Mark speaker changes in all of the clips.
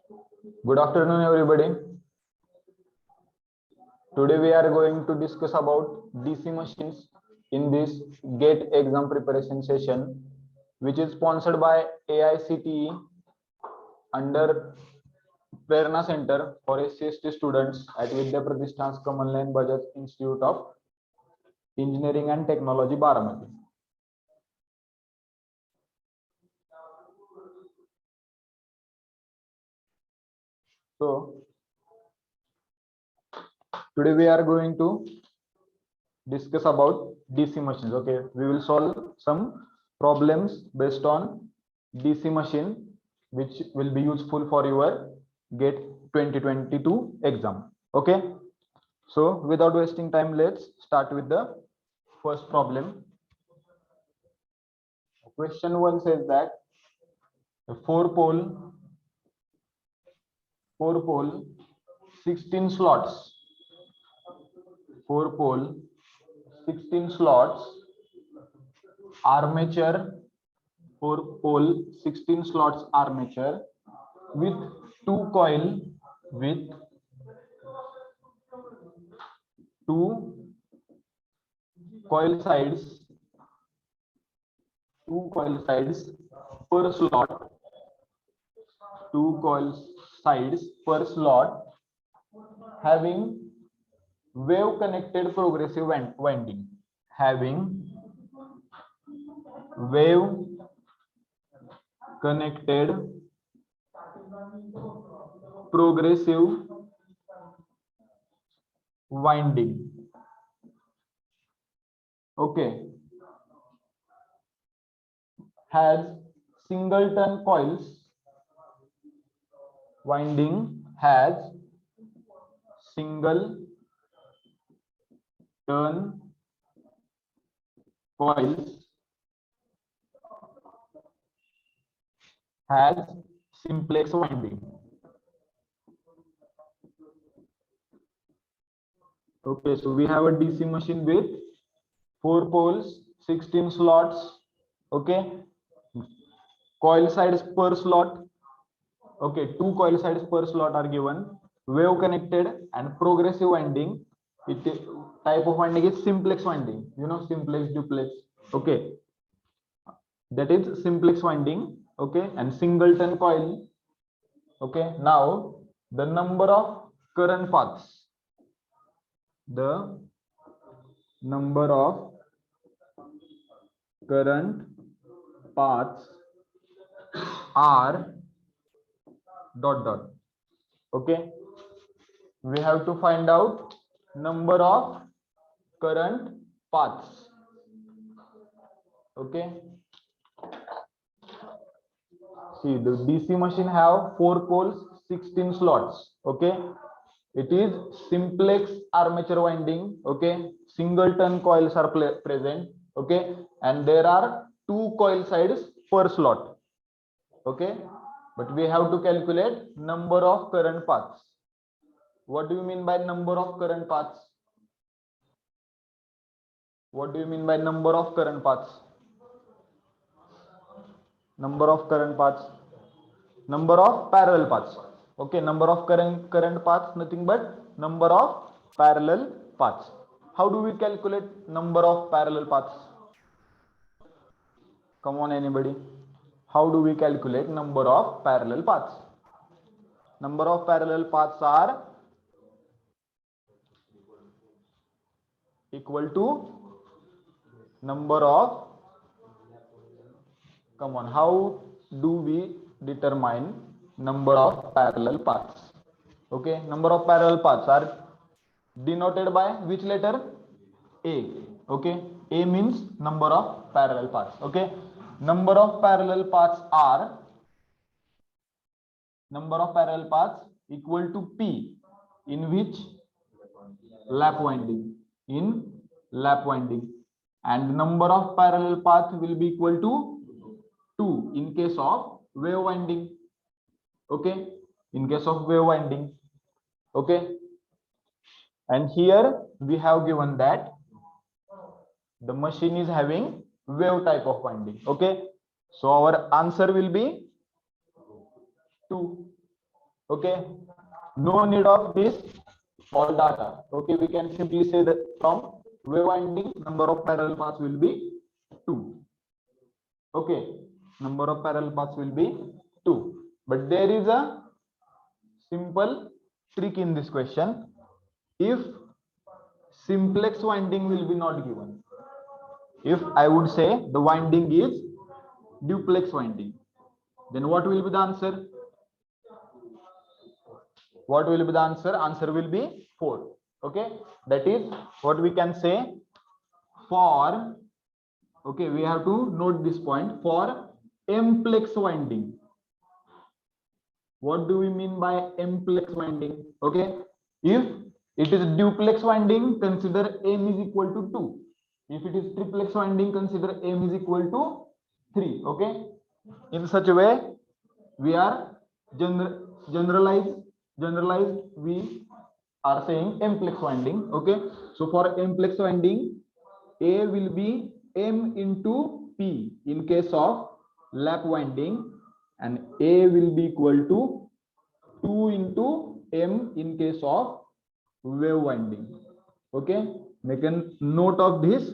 Speaker 1: Good afternoon, everybody. Today we are going to discuss about DC machines in this GATE exam preparation session, which is sponsored by AICTE under Prerna Center for SC/ST students at Vidya Pratishthan Kamalnayan Bajaj Institute of Engineering and Technology, Baramati. So today we are going to discuss about DC machines. Okay, we will solve some problems based on DC machine, which will be useful for your GATE 2022 exam. Okay, so without wasting time, let's start with the first problem. Question 1 says that a 4-pole 16 slots, 4-pole 16 slots armature, 4-pole 16 slots armature with two coil sides, two coil sides per slot, two coil sides per slot having wave connected progressive winding, having wave connected progressive winding. Okay, has singleton coils, winding has single turn coils, has simplex winding. Okay, so we have a DC machine with 4 poles, 16 slots. Okay, coil sides per slot. Okay, two coil sides per slot are given, wave connected and progressive winding. It type of winding is simplex winding, you know, simplex, duplex. Okay, that is simplex winding. Okay, and singleton coil. Okay, now the number of current paths, the number of current paths are ... Okay, we have to find out number of current paths. Okay, see, the DC machine have 4 poles, 16 slots. Okay, it is simplex armature winding. Okay, singleton coils are present. Okay, and there are 2 coil sides per slot. Okay, but we have to calculate number of current paths. What do you mean by number of current paths? What do you mean by number of current paths? Number of current paths, number of parallel paths. Okay, number of current paths, nothing but number of parallel paths. How do we calculate number of parallel paths? Come on, anybody. How do we calculate number of parallel paths? Number of parallel paths are equal to number of... Come on, how do we determine number of parallel paths? Okay, number of parallel paths are denoted by which letter? A. Okay, A means number of parallel paths. Okay, number of parallel paths are equal to P in which? Lap winding, in lap winding, and number of parallel paths will be equal to 2 in case of wave winding. Okay, in case of wave winding. Okay, and here we have given that the machine is having wave type of winding. Okay, so our answer will be 2. Okay, no need of this all data. Okay, we can simply say that from wave winding, number of parallel paths will be 2. Okay, number of parallel paths will be 2. But there is a simple trick in this question. If simplex winding will be not given, if I would say the winding is duplex winding, then what will be the answer? What will be the answer? Answer will be 4. Okay, that is what we can say for, okay, we have to note this point, for m-plex winding. What do we mean by m-plex winding? Okay, if it is duplex winding, consider m is equal to 2. If it is triplex winding, consider m is equal to 3. Okay, in such a way we are generalized we are saying m-plex winding. Okay, so for m-plex winding, a will be m into p in case of lap winding, and a will be equal to 2 into m in case of wave winding. Okay, make a note of this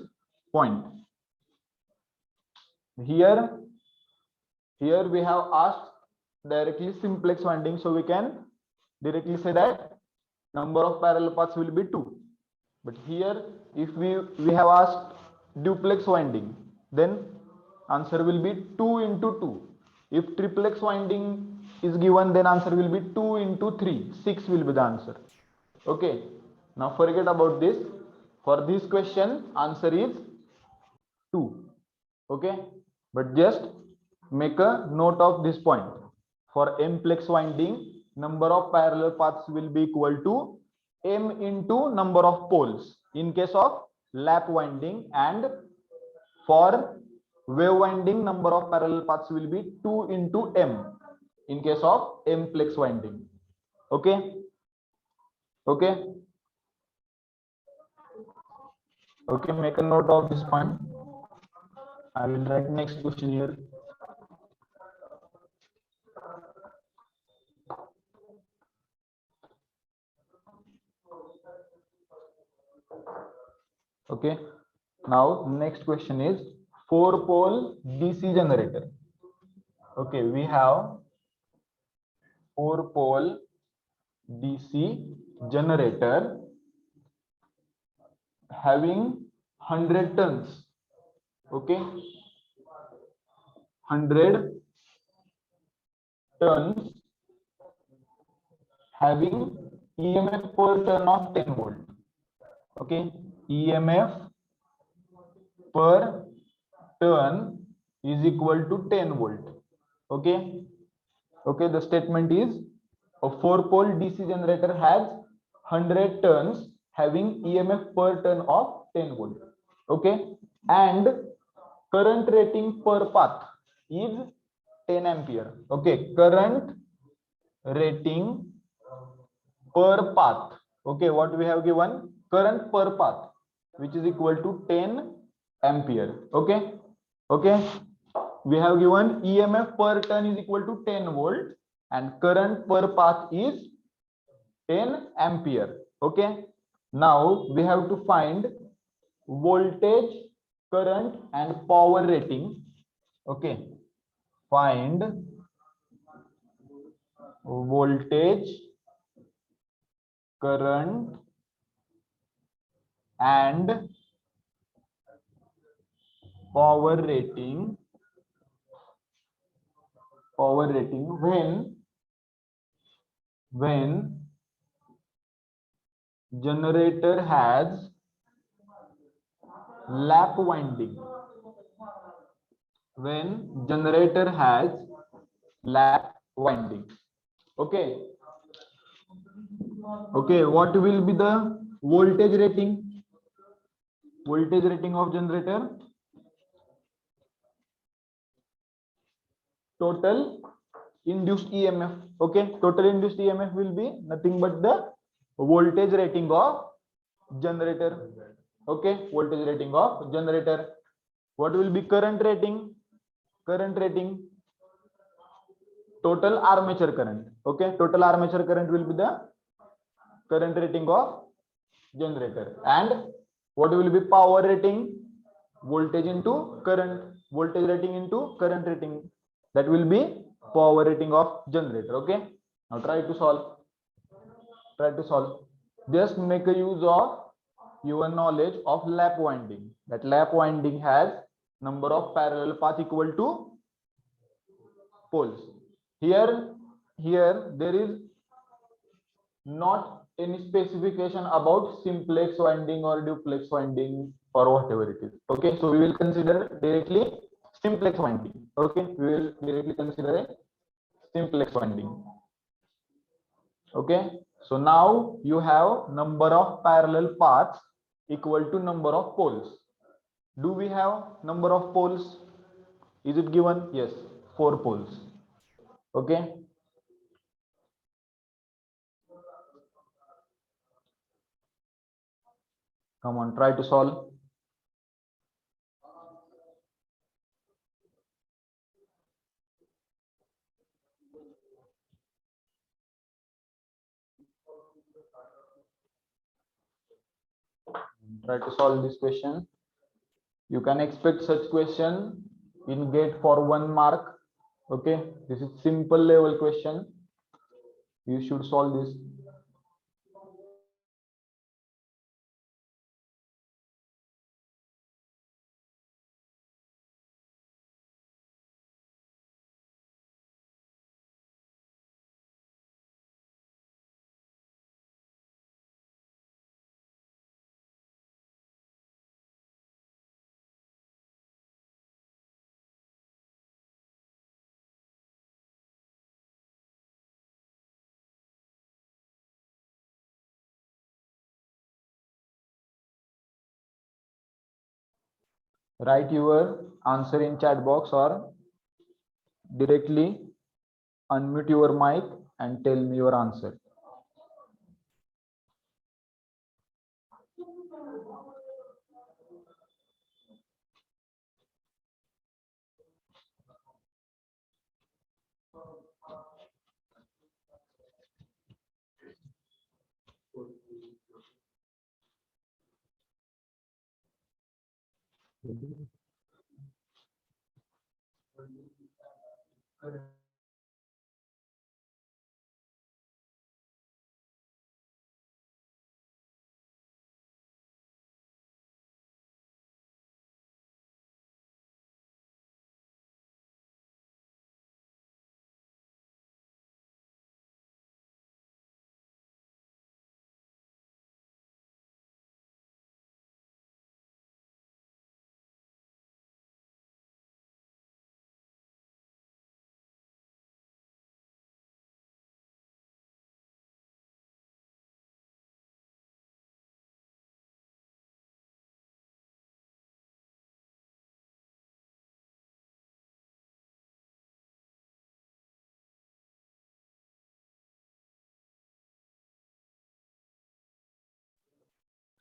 Speaker 1: point. Here we have asked directly simplex winding, so we can directly say that number of parallel paths will be 2. But here if we have asked duplex winding, then answer will be 2 into 2. If triplex winding is given, then answer will be 2 into 3. 6 will be the answer. Okay, now forget about this. For this question, answer is 2. Okay, but just make a note of this point. For m-plex winding, number of parallel paths will be equal to m into number of poles in case of lap winding, and for wave winding, number of parallel paths will be 2 into m in case of m-plex winding. Okay, okay, okay, make a note of this point. I will write next question here. Okay, now next question is 4-pole DC generator. Okay, we have 4-pole DC generator having 100 tons. Okay, 100 tons having EMF per turn of 10 volt. Okay, EMF per turn is equal to 10 volt. Okay, okay, the statement is a 4-pole DC generator has 100 turns having EMF per turn of 10 volt. Okay, and current rating per path is 10 ampere. Okay, current rating per path. Okay, what we have given? Current per path, which is equal to 10 ampere. Okay, okay, we have given EMF per turn is equal to 10 volt and current per path is 10 ampere. Okay, now we have to find voltage, current and power rating. Okay, find voltage, current and power rating when generator has lap winding. When generator has lap winding. Okay, okay, what will be the voltage rating? Voltage rating of generator? Total induced EMF. Okay, total induced EMF will be nothing but the voltage rating of generator. Okay, voltage rating of generator. What will be current rating? Current rating total armature current. Okay, total armature current will be the current rating of generator. And what will be power rating? Voltage into current, voltage rating into current rating. That will be power rating of generator. Okay, now try to solve. Just make a use of your knowledge of lap winding. That lap winding has number of parallel path equal to poles. Here there is not any specification about simplex winding or duplex winding or whatever it is. Okay, so we will consider directly simplex winding. Okay, we will directly consider a simplex winding. Okay, so now you have number of parallel paths equal to number of poles. Do we have number of poles? Is it given? Yes, 4 poles. Okay, come on, try to solve. Try to solve this question. You can expect such question in GATE for 1 mark. Okay, this is simple level question. You should solve this. Write your answer in chat box or directly unmute your mic and tell me your answer.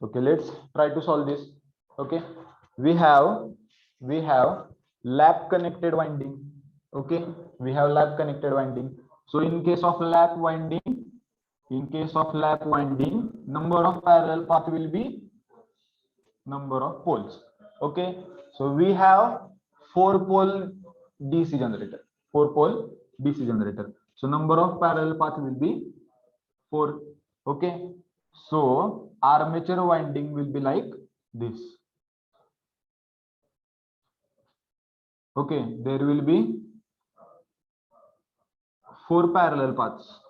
Speaker 1: Okay, let's try to solve this. Okay, we have lap connected winding. Okay, we have lap connected winding. So in case of lap winding, number of parallel path will be number of poles. Okay, so we have 4 pole DC generator. So number of parallel path will be 4. Okay, so armature winding will be like this. Okay, there will be 4 parallel paths.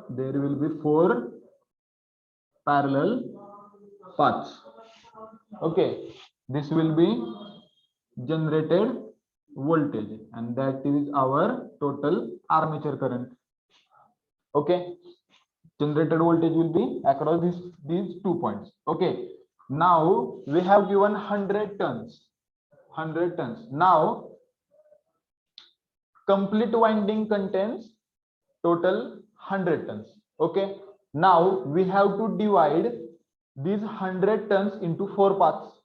Speaker 1: There will be 4 parallel paths. Okay, this will be generated voltage, and that is our total armature current. Okay, generated voltage will be across these 2 points. Okay, now we have given 100 tons. Now complete winding contains total 100 tons. Okay, now we have to divide these 100 tons into 4 paths.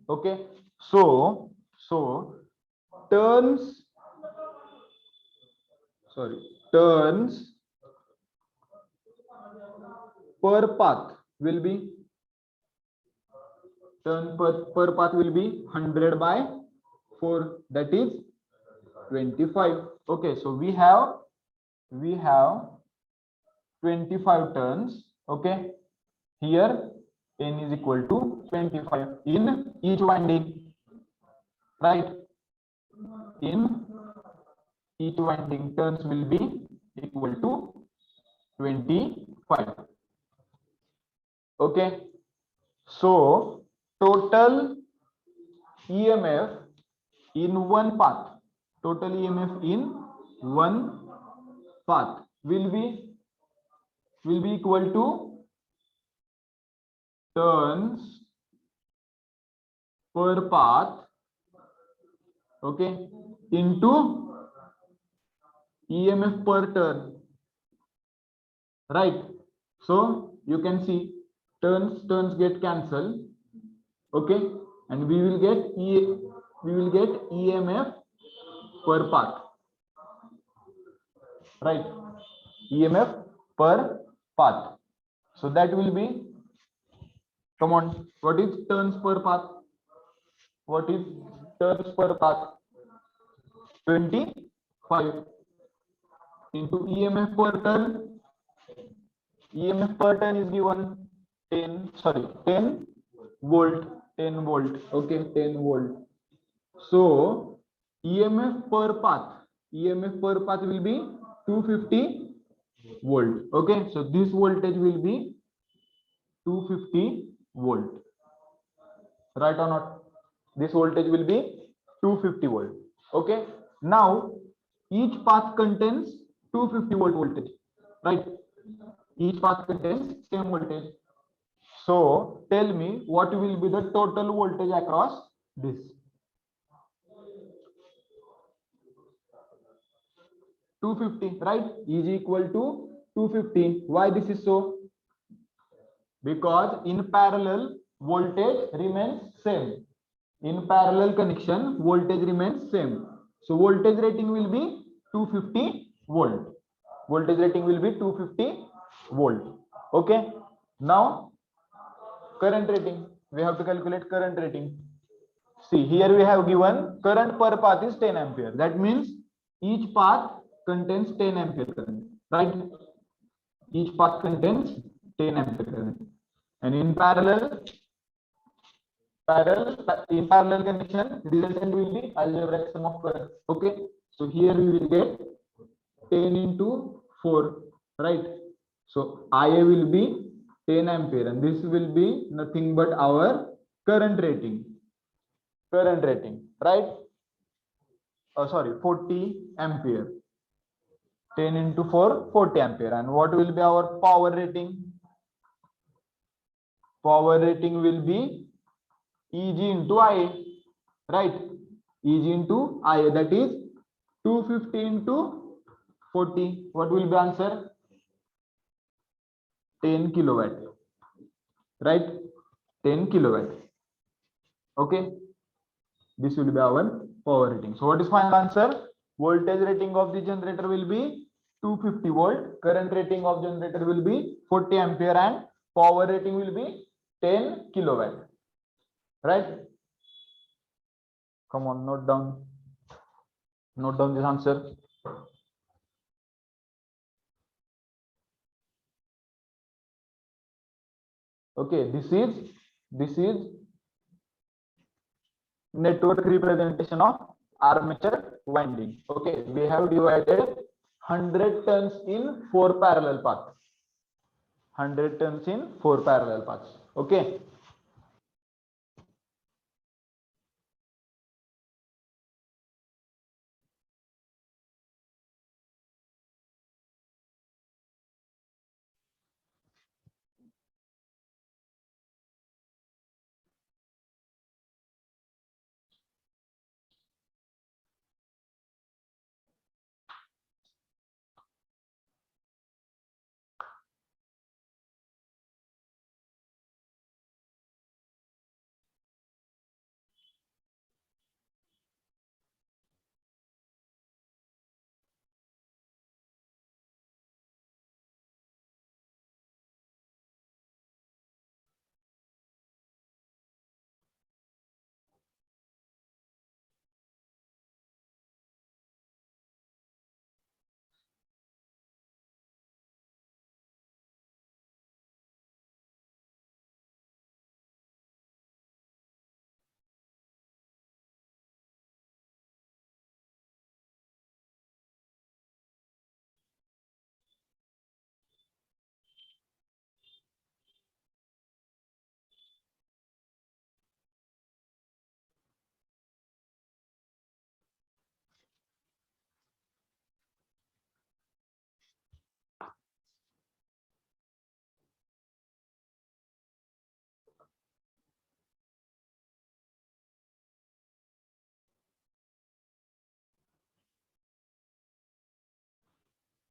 Speaker 1: Okay, so tons sorry, turns per path will be per path will be 100 by 4, that is 25. Okay, so we have 25 turns. Okay, here n is equal to 25 in each winding, right? In each winding, turns will be equal to 25. Okay, so total EMF in one path, total EMF in one path will be equal to turns per path, okay, into EMF per turn, right? So you can see turns get cancelled, okay, and we will get EMF per path, right? EMF per path. So that will be, come on, what is turns per path? What is turns per path? 25 into EMF per turn. EMF per turn is given 10 volt, 10 volt. Okay, 10 volt. So EMF per path will be 250 volt. Okay, so this voltage will be 250 volt, right or not? This voltage will be 250 volt. Okay, now each path contains 250 volt voltage, right? Each path contains same voltage. So tell me what will be the total voltage across this? 250, right? is equal to 250. Why this is so? Because in parallel voltage remains same. In parallel connection voltage remains same. So voltage rating will be 250 volt. Voltage rating will be 250 volt. Okay, now current rating, we have to calculate current rating. See, here we have given current per path is 10 ampere. That means each path contains 10 ampere current, right? Each path contains 10 ampere current. And in parallel connection, resultant will be algebraic sum of current. Okay, so here we will get 10 into 4, right? So IA will be 10 ampere, and this will be nothing but our current rating, right? Sorry, 40 ampere. 10 into 4, 40 ampere. And what will be our power rating? Power rating will be EG into IA, right? EG into IA, that is 250 into 40. What will be answer? 10 kilowatt, right? 10 kilowatt. Okay, this will be our power rating. So what is final answer? Voltage rating of the generator will be 250 volt, current rating of generator will be 40 ampere, and power rating will be 10 kilowatt, right? Come on, note down this answer. Okay, this is network representation of armature winding. Okay, we have divided 100 turns in 4 parallel paths. 100 turns in 4 parallel paths. Okay,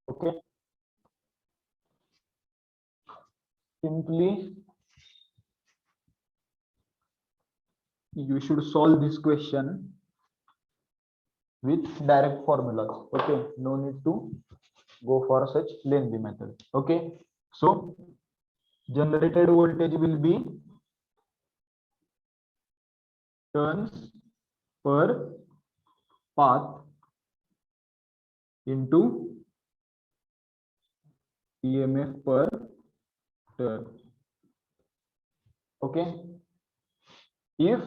Speaker 1: Okay, simply you should solve this question with direct formulas. Okay, no need to go for such lengthy method. Okay, so generated voltage will be turns per path into EMF per turn. Okay, if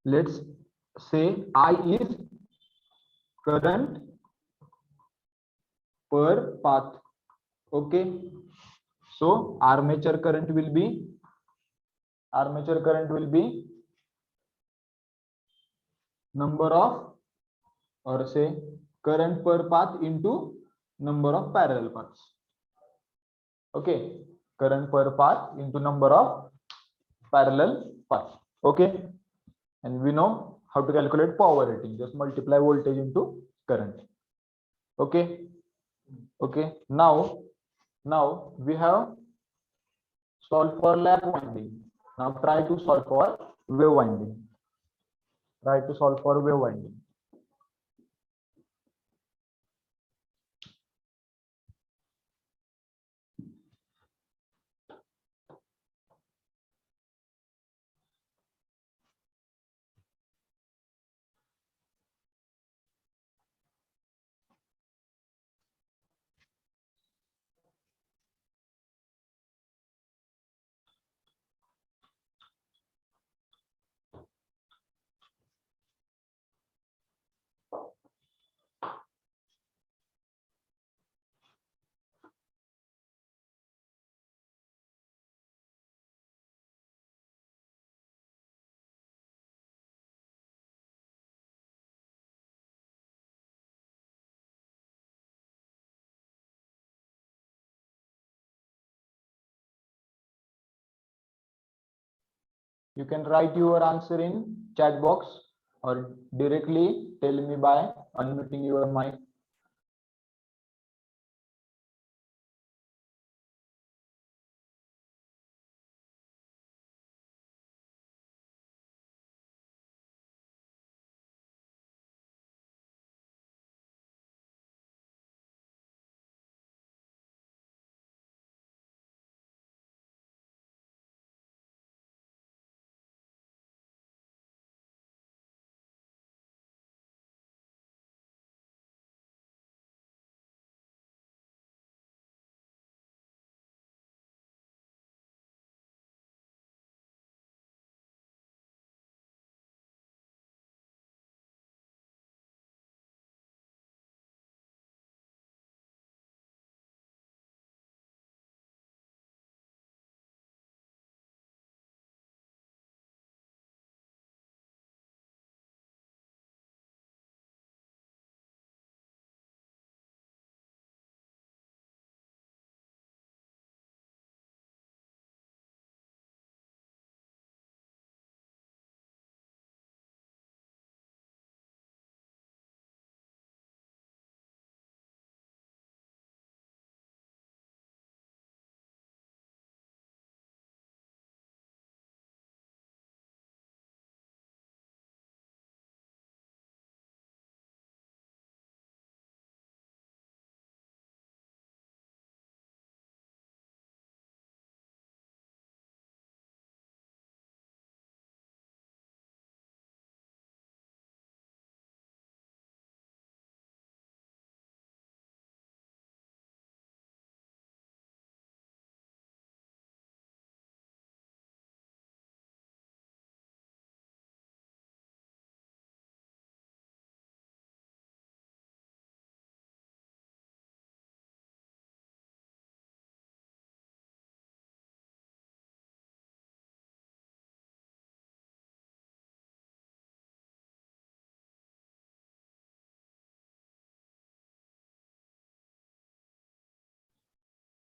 Speaker 1: let's say I is current per path. Okay, so armature current will be number of, or say current per path into number of parallel paths. Okay, current per path into number of parallel paths. Okay, and we know how to calculate power rating, just multiply voltage into current. Okay, okay, now we have solved for lap winding. Now try to solve for wave winding. Try to solve for wave winding. You can write your answer in chat box or directly tell me by unmuting your mic.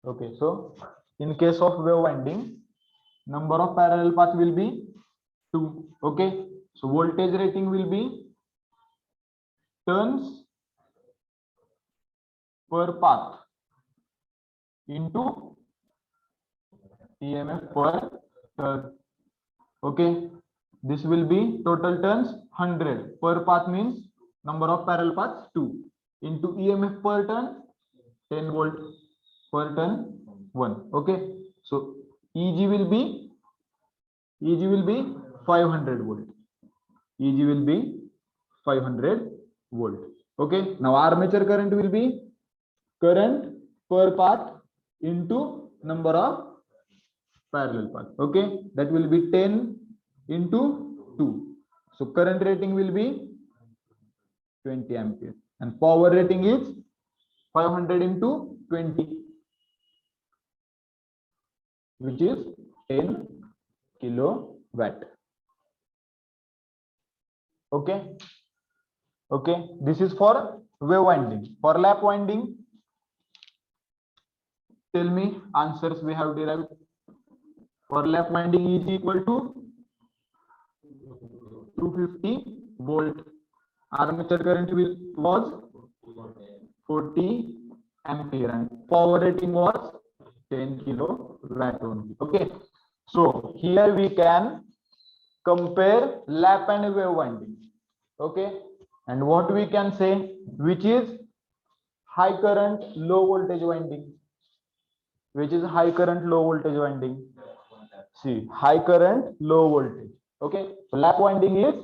Speaker 1: Okay, so in case of wave winding, number of parallel path will be 2. Okay, so voltage rating will be turns per path into EMF per turn. Okay, this will be total turns 100. Per path means number of parallel paths 2 into EMF per turn 10 volt per turn 1. Okay, so EG will be 500 volt. EG will be 500 volt. Okay, now armature current will be current per path into number of parallel path. Okay, that will be 10 into 2. So current rating will be 20 ampere and power rating is 500 into 20, which is 10 kilowatt. Okay, okay, this is for wave winding. For lap winding, tell me answers we have derived. For lap winding is equal to 250 volt. Armature current was 40 ampere and power rating was 10 kilowatt only. Okay, so here we can compare lap and wave winding. Okay, and what we can say, which is high current low voltage winding, which is high current low voltage winding. See, high current low voltage. Okay, so lap winding is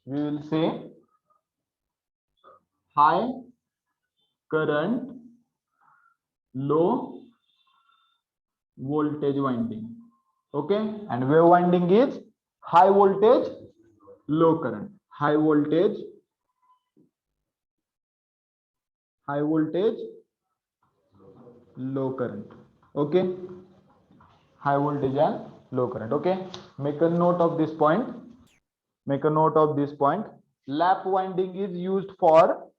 Speaker 1: we will say high current low voltage winding. Okay, and wave winding is high voltage low current. High voltage low current. Okay, high voltage and low current. Okay, make a note of this point. Lap winding is used for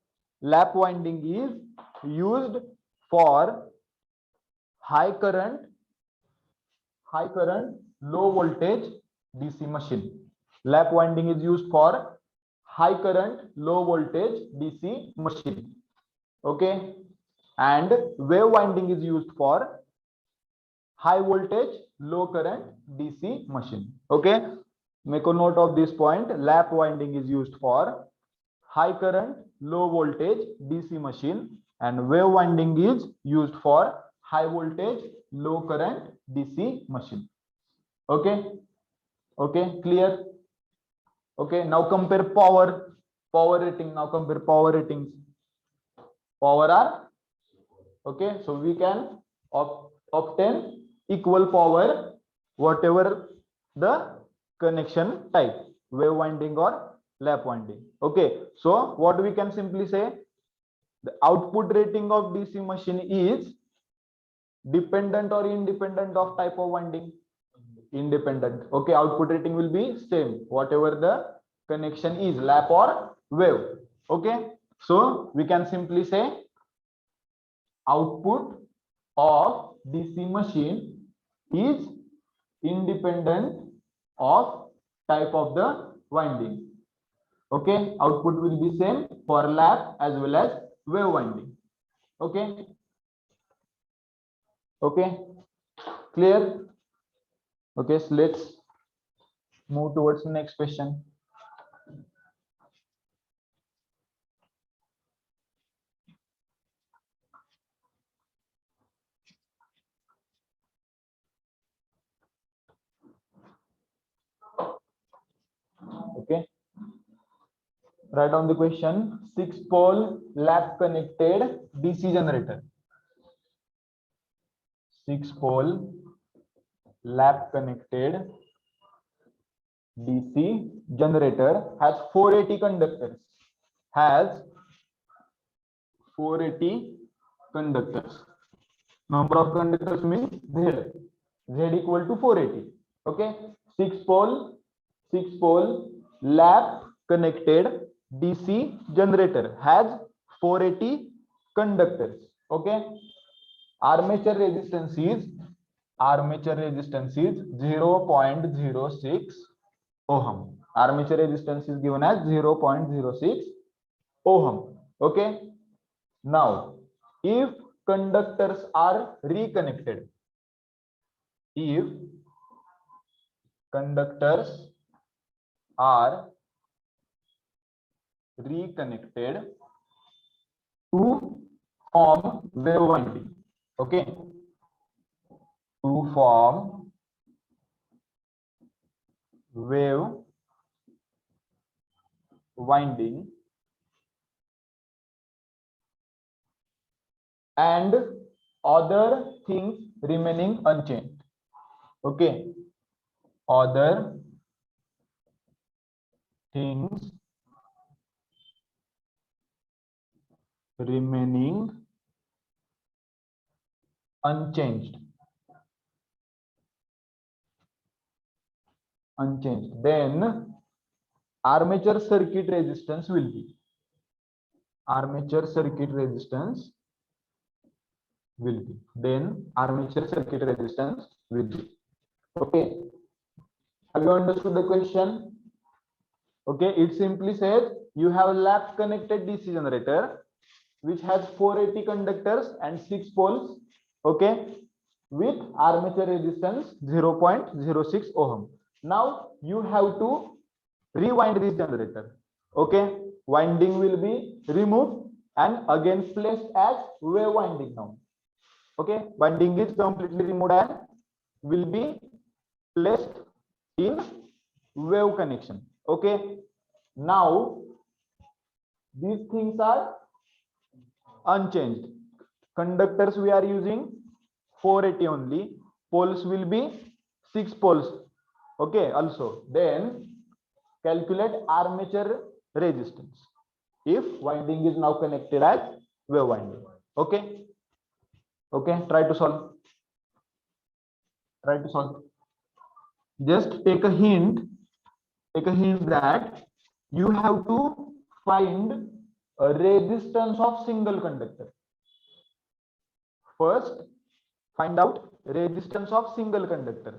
Speaker 1: high current low voltage DC machine. Lap winding is used for high current low voltage DC machine. Okay, and wave winding is used for high voltage low current DC machine. Okay, make a note of this point. Lap winding is used for high current low voltage DC machine and wave winding is used for high voltage low current DC machine. Okay, okay, clear? Okay, now compare power rating. Now compare power ratings. Power are okay, so we can obtain equal power whatever the connection type, wave winding or lap winding. Okay, so what we can simply say, the output rating of DC machine is dependent or independent of type of winding? Independent. Okay, output rating will be same whatever the connection is, lap or wave. Okay, so we can simply say output of DC machine is independent of type of the winding. Okay, output will be same for lap as well as wave winding. Okay, okay, clear? Okay, so let's move towards the next question. Okay, write down the question. 6-pole lap connected DC generator. 6-pole lap connected DC generator has 480 conductors. Has 480 conductors. Number of conductors means Z. Z equal to 480. Okay, 6-pole lap connected DC generator has 480 conductors. Okay, armature resistance is 0.06 ohm. Armature resistance is given as 0.06 ohm. Okay, Now if conductors are reconnected, if conductors are reconnected to form wave winding, okay, to form wave winding, and other things remaining unchanged, okay, other things remaining unchanged, then armature circuit resistance will be, armature circuit resistance will be, then armature circuit resistance will be, okay. Have you understood the question? Okay, it simply says you have a lap connected DC generator which has 480 conductors and 6 poles, okay, with armature resistance 0.06 ohm. Now you have to rewind this generator, okay. Winding will be removed and again placed as wave winding now, okay. Winding is completely removed and will be placed in wave connection, okay. Now these things are unchanged. Conductors we are using 480 only, poles will be 6 poles, okay. Also then calculate armature resistance if winding is now connected as wave winding, okay. Okay, try to solve, just take a hint that you have to find a resistance of single conductor. First find out resistance of single conductor,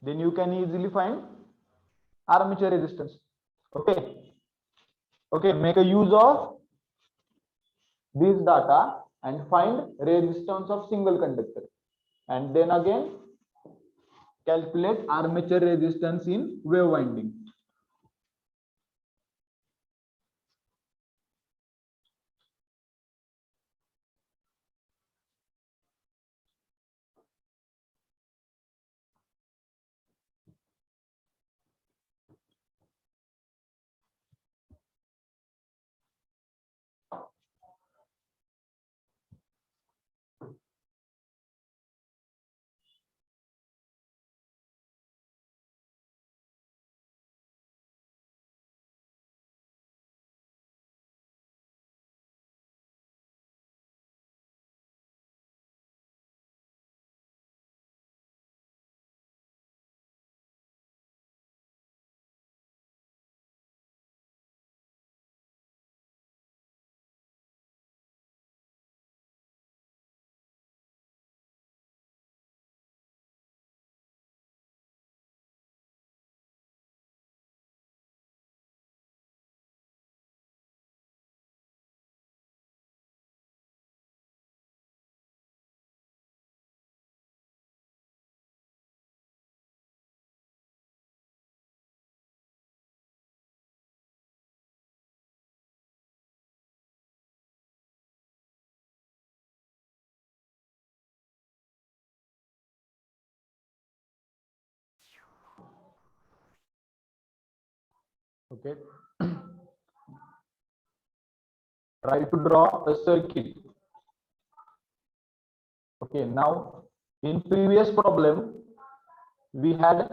Speaker 1: then you can easily find armature resistance, okay. Okay, make a use of this data and find resistance of single conductor, and then again calculate armature resistance in wave winding. Okay, try to draw a circuit, okay. Now in previous problem we had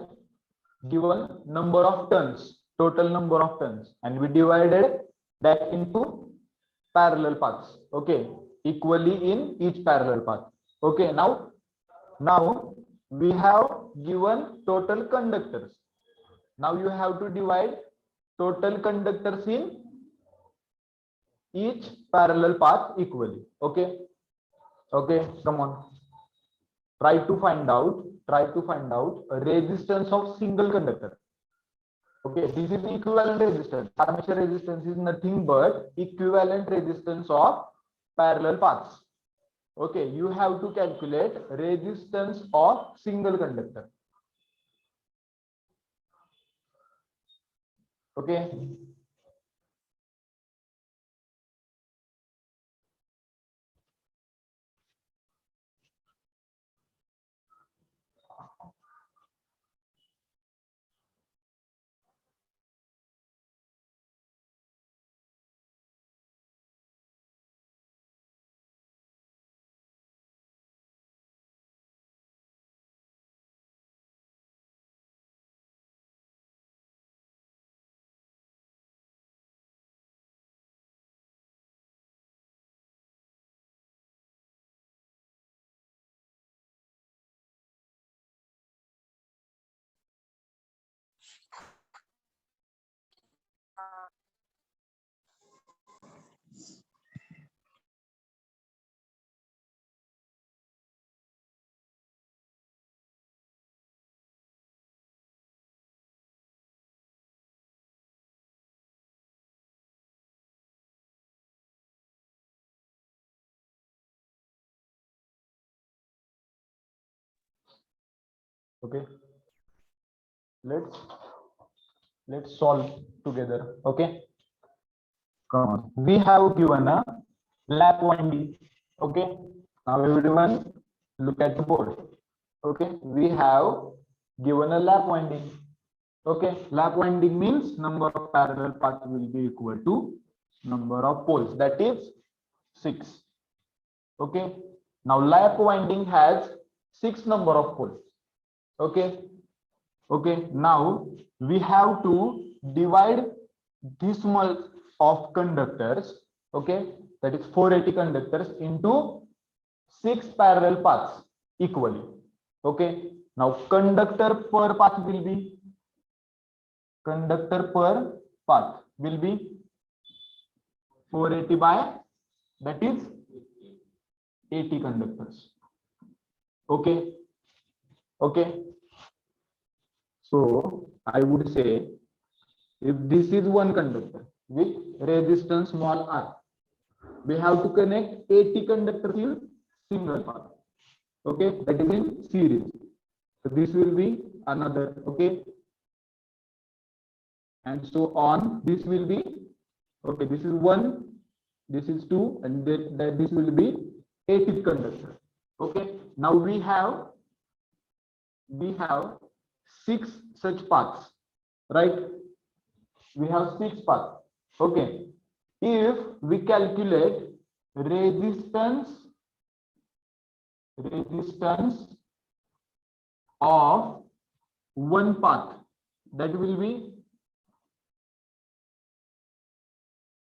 Speaker 1: given number of turns, total number of turns, and we divided that into parallel paths, okay, equally in each parallel path, okay. Now we have given total conductors. Now you have to divide total conductors in each parallel path equally, okay. Okay, come on, try to find out a resistance of single conductor, okay. This is equivalent resistance. Armature resistance is nothing but equivalent resistance of parallel paths. Okay, you have to calculate resistance of single conductor. Okay. Okay. Let's solve together. Okay. Come on. We have given a lap winding. Okay. Now everyone look at the board. Okay. We have given a lap winding. Okay. Lap winding means number of parallel paths will be equal to number of poles. That is 6. Okay. Now lap winding has 6 number of poles. Okay. Okay. Now we have to divide this much of conductors, okay, that is 480 conductors, into 6 parallel paths equally. Okay. Now conductor per path will be 480 by, that is 80 conductors. Okay. Okay. So I would say, if this is one conductor with resistance small r, we have to connect 80 conductors in single path. Okay, that is in series. So this will be another. Okay, and so on. This will be, okay, this is 1, this is 2, and that this will be 80 conductor. Okay, now we have 6 such paths, right? We have 6 paths. Okay, if we calculate resistance of one path, that will be,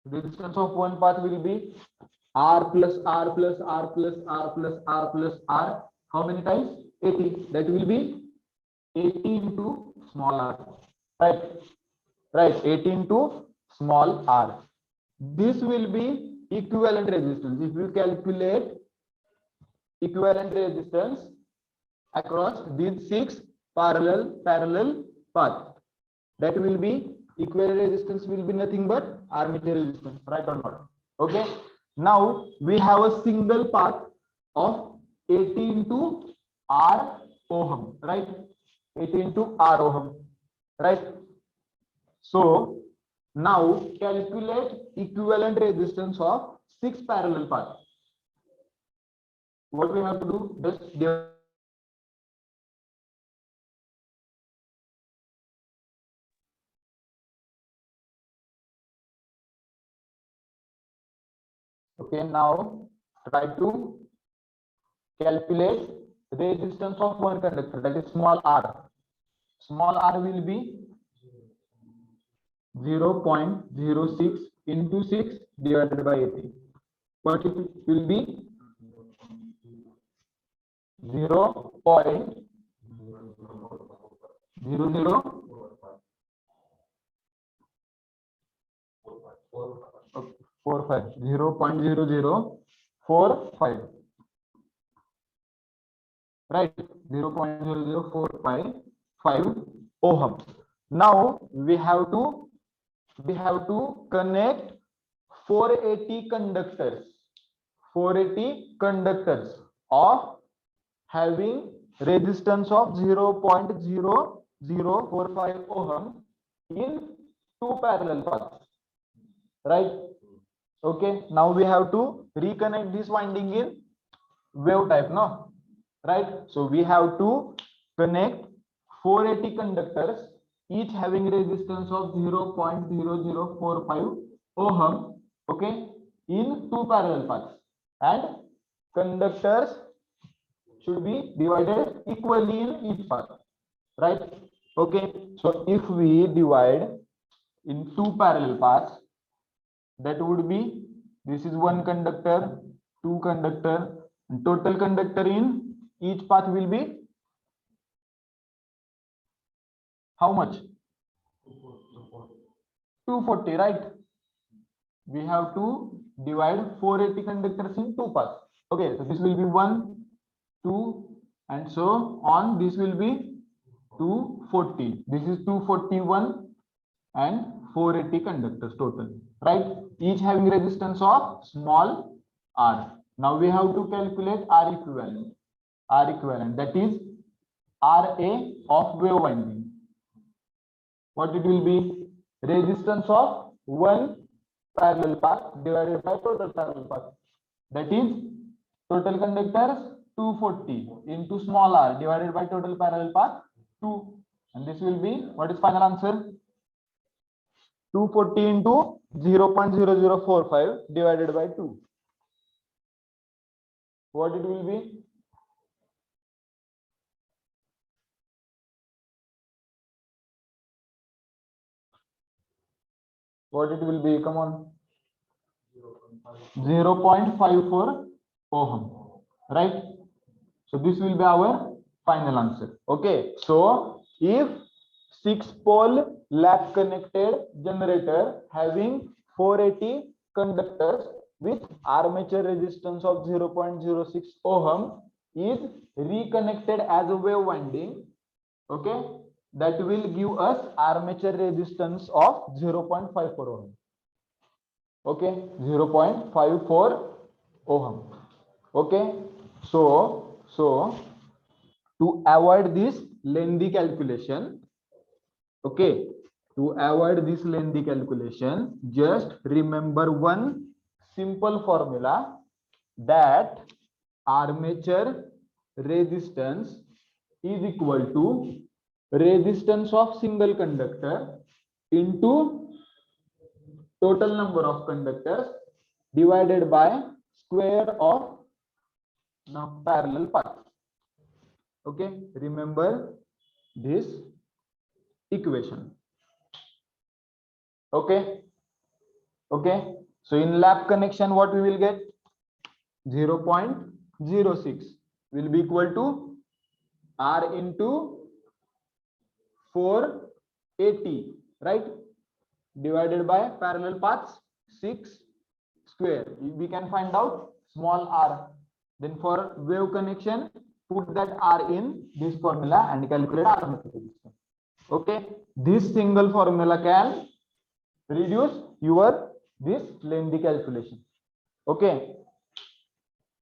Speaker 1: resistance of one path will be r plus r plus r plus r plus r plus r. How many times? 80. That will be 80 into small r. Right. Right. 80 into small r. This will be equivalent resistance. If you calculate equivalent resistance across these 6 parallel paths, that will be, equivalent resistance will be nothing but armature resistance, right or not? Okay. Now we have a single path of 80 into r ohm, right? 80 into r ohm, right? So now calculate equivalent resistance of 6 parallel paths. What we have to do? Just divide. Okay, now try to calculate resistance of one conductor, that is small r. Small r will be 0.06 into 6 divided by 80. What it will be? 0.0045. 0.0045. Right, 0.0045 ohm. Now we have to connect 480 conductors. 480 conductors of having resistance of 0.0045 ohm in two parallel paths, right? Okay, now we have to reconnect this winding in wave type, no? Right? So we have to connect 480 conductors, each having resistance of 0.0045 ohm, okay, in two parallel paths, and conductors should be divided equally in each path, right? Okay, so if we divide in two parallel paths, that would be, this is one conductor, two conductor, and total conductor in each path will be how much? 240, right? We have to divide 480 conductors in two paths. Okay, so this will be 1, 2, and so on. This will be 240. This is 241 and 480 conductors total, right? Each having resistance of small r. Now we have to calculate R equivalent. R equivalent, that is Ra of wave winding. What it will be? Resistance of one parallel path divided by total parallel path. That is total conductors 240 into small r divided by total parallel path 2. And this will be, what is final answer? 240 into 0.0045 divided by 2. What it will be? What it will be? Come on. 0.54 ohm, right? So this will be our final answer. Okay, so if 6-pole lap connected generator having 480 conductors with armature resistance of 0.06 ohm is reconnected as a wave winding, okay, that will give us armature resistance of 0.54 ohm. Okay, 0.54 ohm. Okay, so to avoid this lengthy calculation, okay, to avoid this lengthy calculation, just remember one simple formula, that armature resistance is equal to resistance of single conductor into total number of conductors divided by square of the parallel path. Okay, remember this equation. Okay, okay, so in lap connection, what we will get? 0.06 will be equal to R into 480, right, divided by parallel paths 6 square. We can find out small r. Then for wave connection, put that r in this formula and calculate r. Okay, this single formula can reduce your this lengthy calculation. Okay,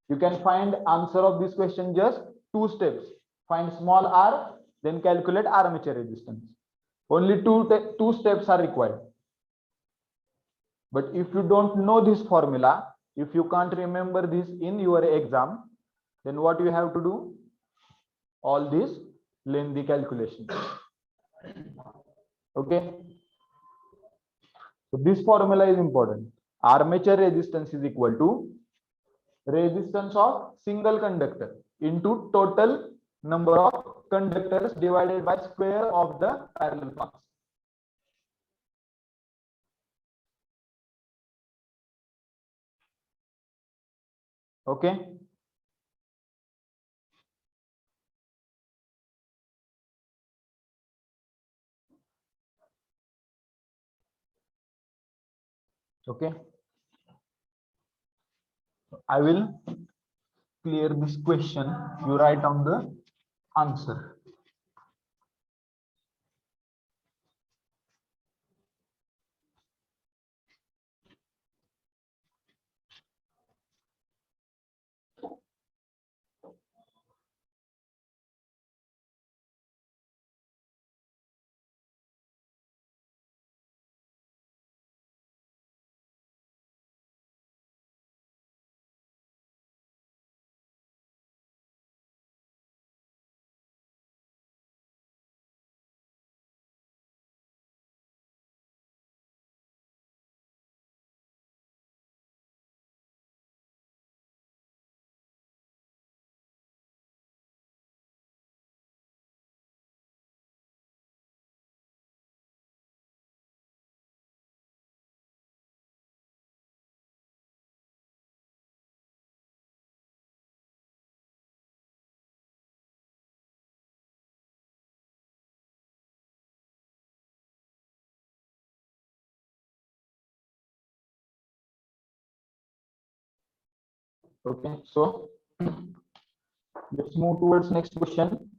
Speaker 1: you can find answer of this question just 2 steps. Find small r, then calculate armature resistance. Only two steps are required. But if you don't know this formula, if you can't remember this in your exam, then what you have to do? All these lengthy calculations. Okay. So this formula is important. Armature resistance is equal to resistance of single conductor into total number of conductors divided by square of the parallel paths. Okay. Okay. I will clear this question. You write down the answer. Okay, so let's move towards next question.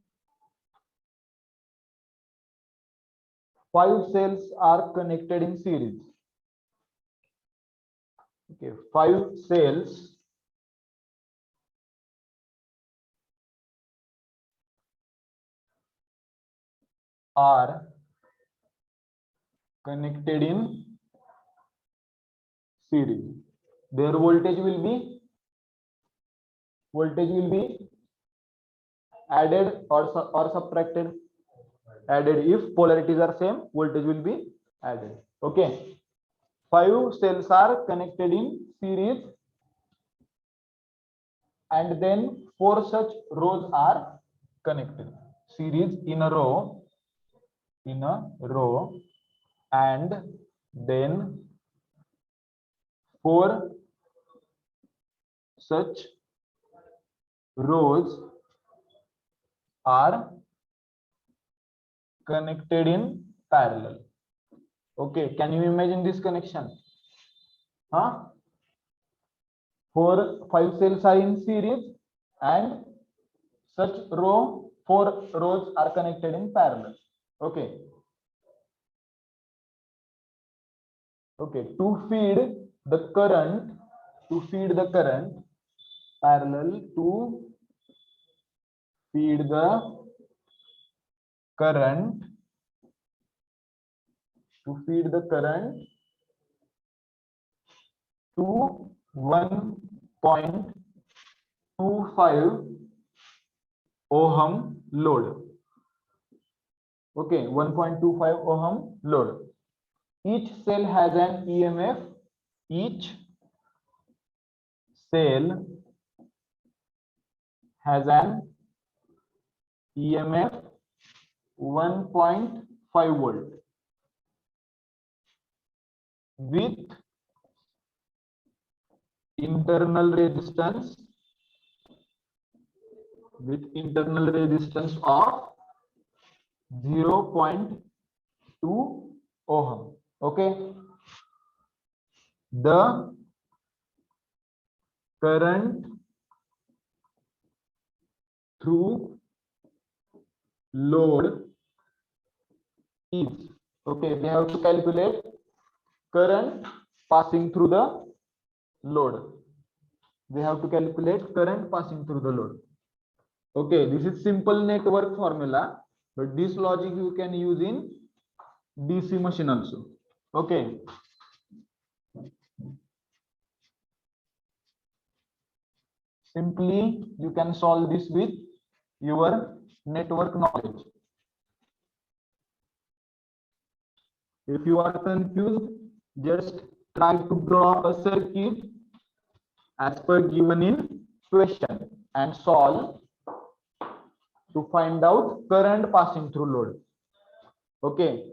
Speaker 1: 5 cells are connected in series. Okay, 5 cells are connected in series. Their voltage will be added or subtracted. Added. If polarities are same, voltage will be added. Okay, 5 cells are connected in series, and then 4 such rows are connected. Series in a row, and then 4 such rows are connected in parallel. Okay, can you imagine this connection? Huh? 5 cells are in series, and such row 4 rows are connected in parallel. Okay. Okay, to feed the current parallel to feed the current to 1.25 ohm load. Okay, 1.25 ohm load. Each cell has an EMF. Each cell has an EMF 1.5 volt with internal resistance of 0.2 ohm. Okay, the current through load is, okay, we have to calculate current passing through the load. Okay, this is simple network formula, but this logic you can use in DC machine also. Okay, simply you can solve this with your network knowledge. If you are confused, just try to draw a circuit as per given in question and solve to find out current passing through load. Okay,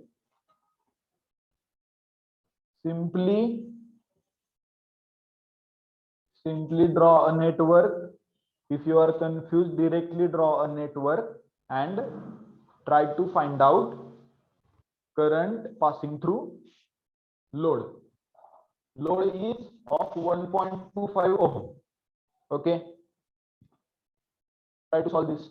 Speaker 1: simply draw a network. If you are confused, directly draw a network and try to find out current passing through load. Load is of 1.25 ohm. Okay, try to solve this.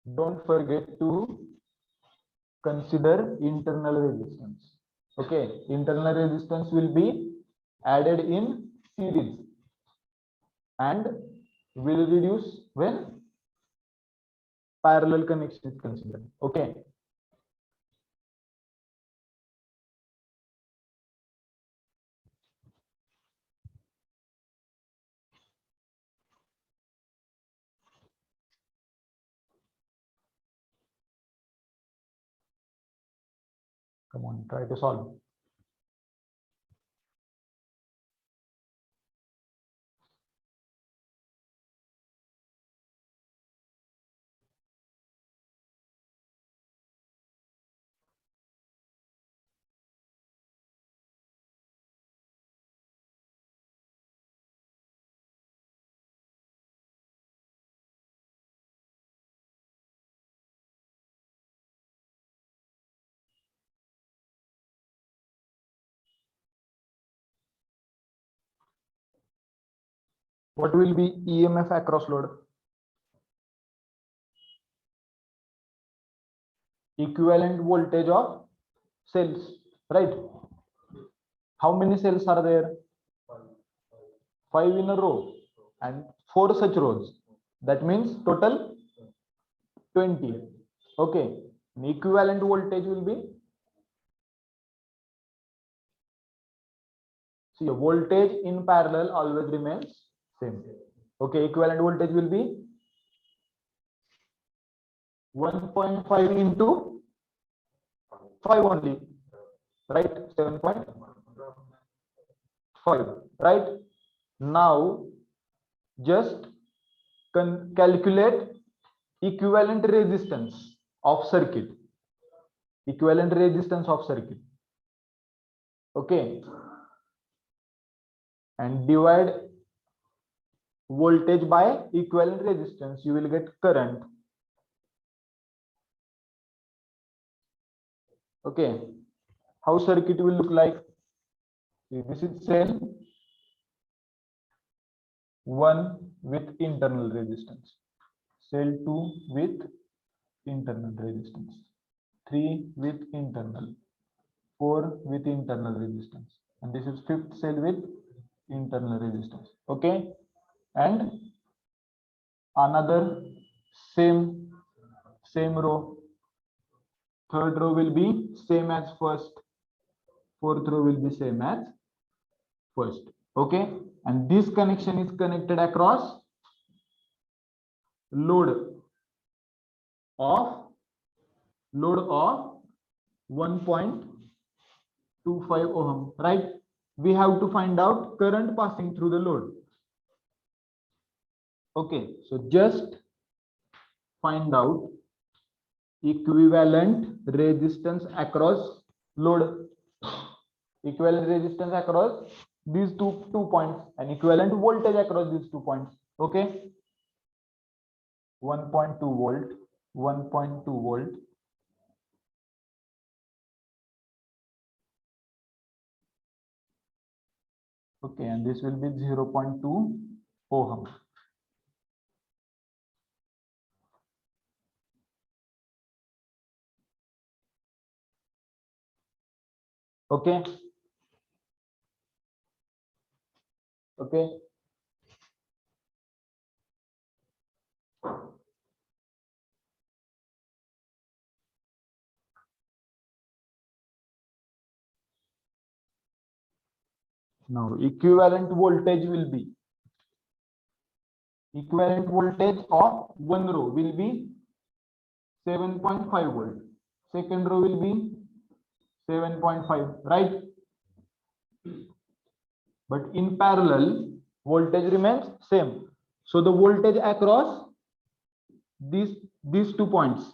Speaker 1: don't forget to consider internal resistance. Okay, internal resistance will be added in series and will reduce when parallel connection is considered. Okay, come on, try to solve. What will be EMF across load? Equivalent voltage of cells, right? How many cells are there? 5 in a row and 4 such rows. That means total 20. Okay, the equivalent voltage will be, see, voltage in parallel always remains same. Okay, equivalent voltage will be 1.5 into 5 only, right? 7.5, right? Now just calculate equivalent resistance of circuit. Equivalent resistance of circuit. Okay, and divide voltage by equivalent resistance, you will get current. Okay, how circuit will look like? See, this is cell 1 with internal resistance, cell 2 with internal resistance, 3 with internal, 4 with internal resistance, and this is 5th cell with internal resistance. Okay, and another same row, 3rd row will be same as first, 4th row will be same as first. Okay, and this connection is connected across load of 1.25 ohm, right? We have to find out current passing through the load. Okay, so just find out equivalent resistance across load, equivalent resistance across these two points, and equivalent voltage across these 2 points. Okay, 1.2 volt, 1.2 volt, okay, and this will be 0.2 ohm. Okay, okay, now equivalent voltage will be, equivalent voltage of 1 row will be 7.5 volt, 2nd row will be 7.5, right? But in parallel voltage remains same, so the voltage across these 2 points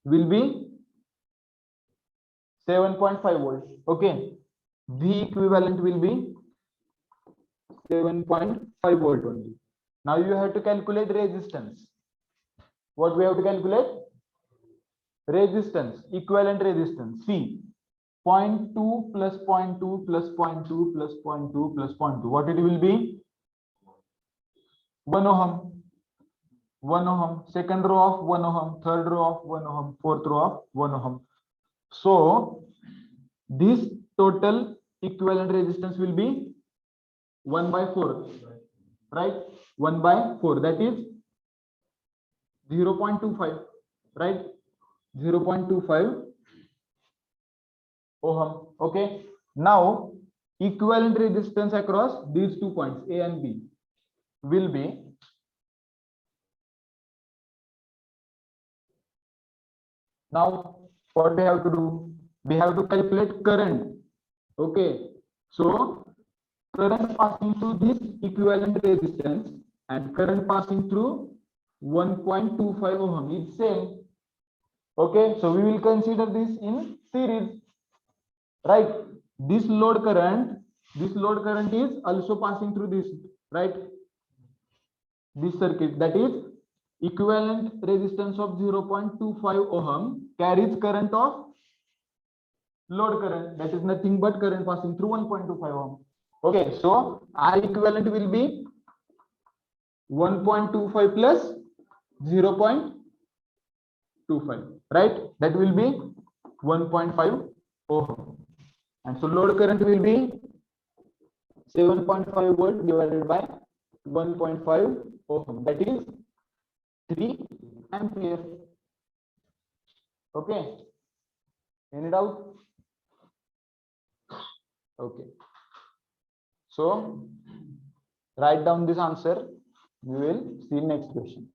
Speaker 1: will be 7.5 volt. Okay, V equivalent will be 7.5 volt only. Now you have to calculate resistance. What we have to calculate? Resistance, equivalent resistance. See, 0.2 plus 0.2 plus 0.2 plus 0.2 plus 0.2. What it will be? 1 ohm. 1 ohm, second row of 1 ohm, third row of 1 ohm, fourth row of 1 ohm. So this total equivalent resistance will be 1 by 4, right? 1 by 4, that is 0.25, right? 0.25 ohm. Okay, now equivalent resistance across these 2 points A and B will be now what we have to do, we have to calculate current. Okay, so current passing through this equivalent resistance and current passing through 1.25 ohm is same. Okay, so we will consider this in series, right? This load current is also passing through this, right? This circuit, that is equivalent resistance of 0.25 ohm carries current of load current, that is nothing but current passing through 1.25 ohm. Okay, so R equivalent will be 1.25 plus 0.25, right? That will be 1.5 ohm, and so load current will be 7.5 volt divided by 1.5 ohm, that is 3 ampere. Okay, any doubt? Okay, so write down this answer, we will see next question.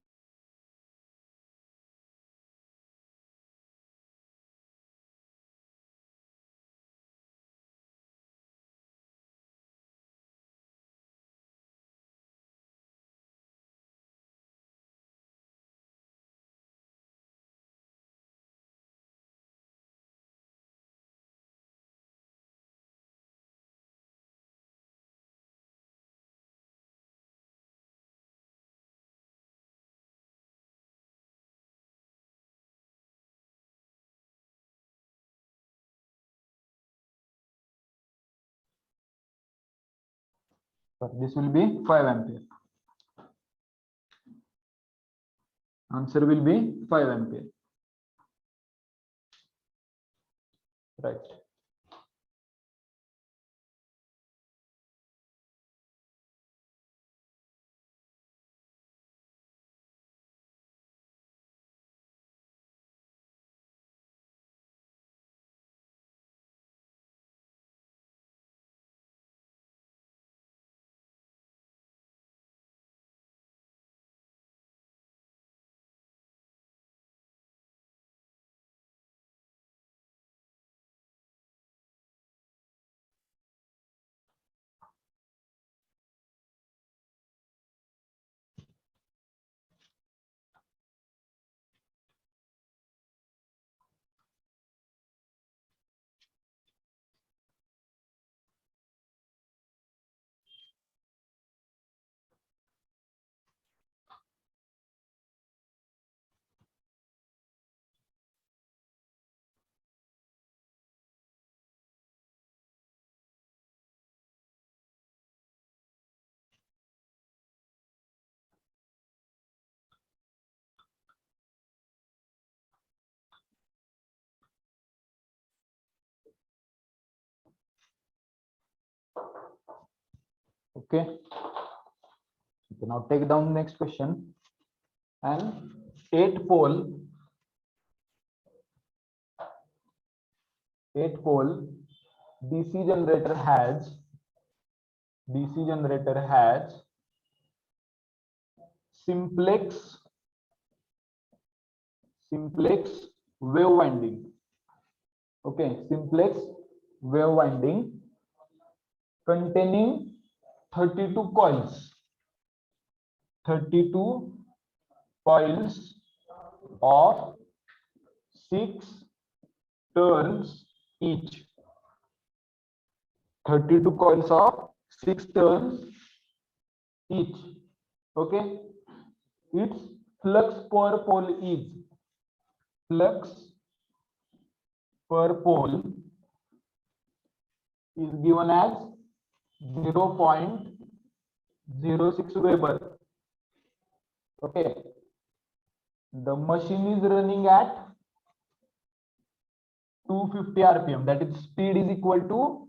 Speaker 1: So this will be 5 ampere. Answer will be 5 ampere, right? Okay, so now take down next question. An 8 pole DC generator has simplex wave winding. Okay, simplex wave winding containing 32 coils, 32 coils of 6 turns each. 32 coils of 6 turns each. Okay, its flux per pole is given as 0.06 Weber. Okay, the machine is running at 250 rpm, that is speed is equal to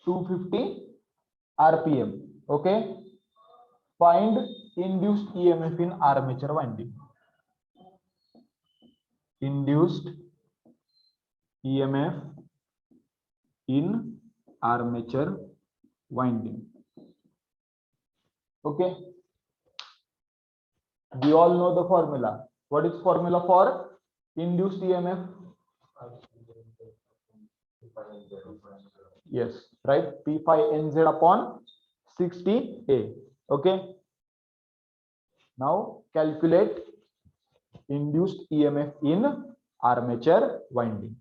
Speaker 1: 250 rpm. Okay, find induced emf in armature winding. Induced emf in armature winding. Okay, we all know the formula. What is formula for induced emf? Yes, right, P phi nz upon 60A. Okay, now calculate induced emf in armature winding.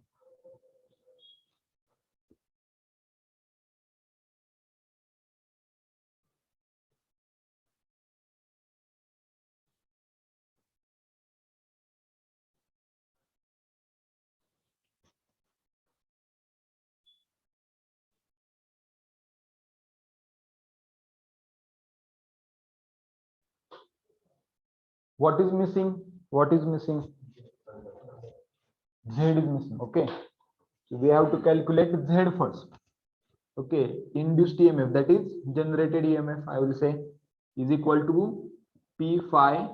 Speaker 1: What is missing? What is missing? Z is missing. Okay, so we have to calculate Z first. Okay, induced EMF, that is generated EMF, I will say, is equal to P phi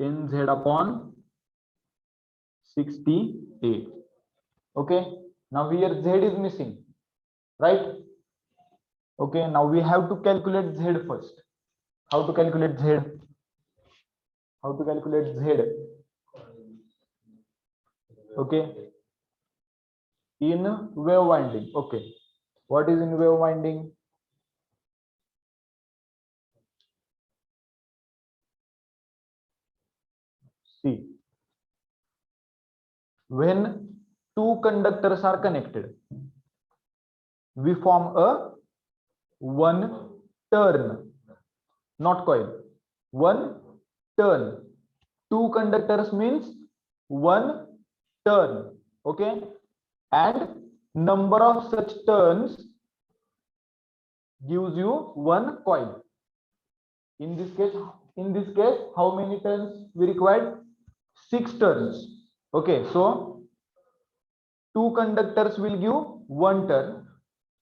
Speaker 1: nz upon 60A. Okay, now here Z is missing, right? Okay, now we have to calculate Z first. How to calculate Z? How to calculate Z? Okay, in wave winding. Okay, what is in wave winding? See, when two conductors are connected, we form a one turn, not coil, one turn. Two conductors means one turn. Okay, and number of such turns gives you one coil. In this case, how many turns we required? 6 turns. Okay, so two conductors will give one turn.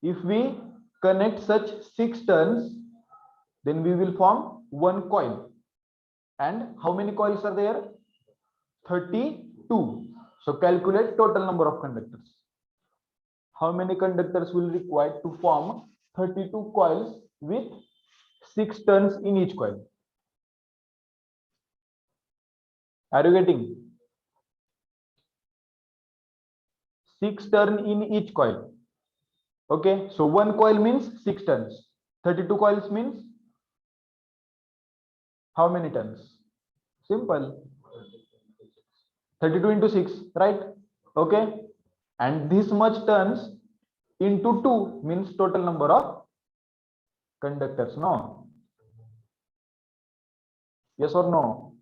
Speaker 1: If we connect such 6 turns, then we will form one coil. And how many coils are there? 32. So calculate total number of conductors. How many conductors will require to form 32 coils with 6 turns in each coil? Are you getting? 6 turns in each coil. Okay, so one coil means 6 turns. 32 coils means how many turns? Simple. 32 into 6, right? Okay, and this much turns into 2 means total number of conductors. No? Yes or no?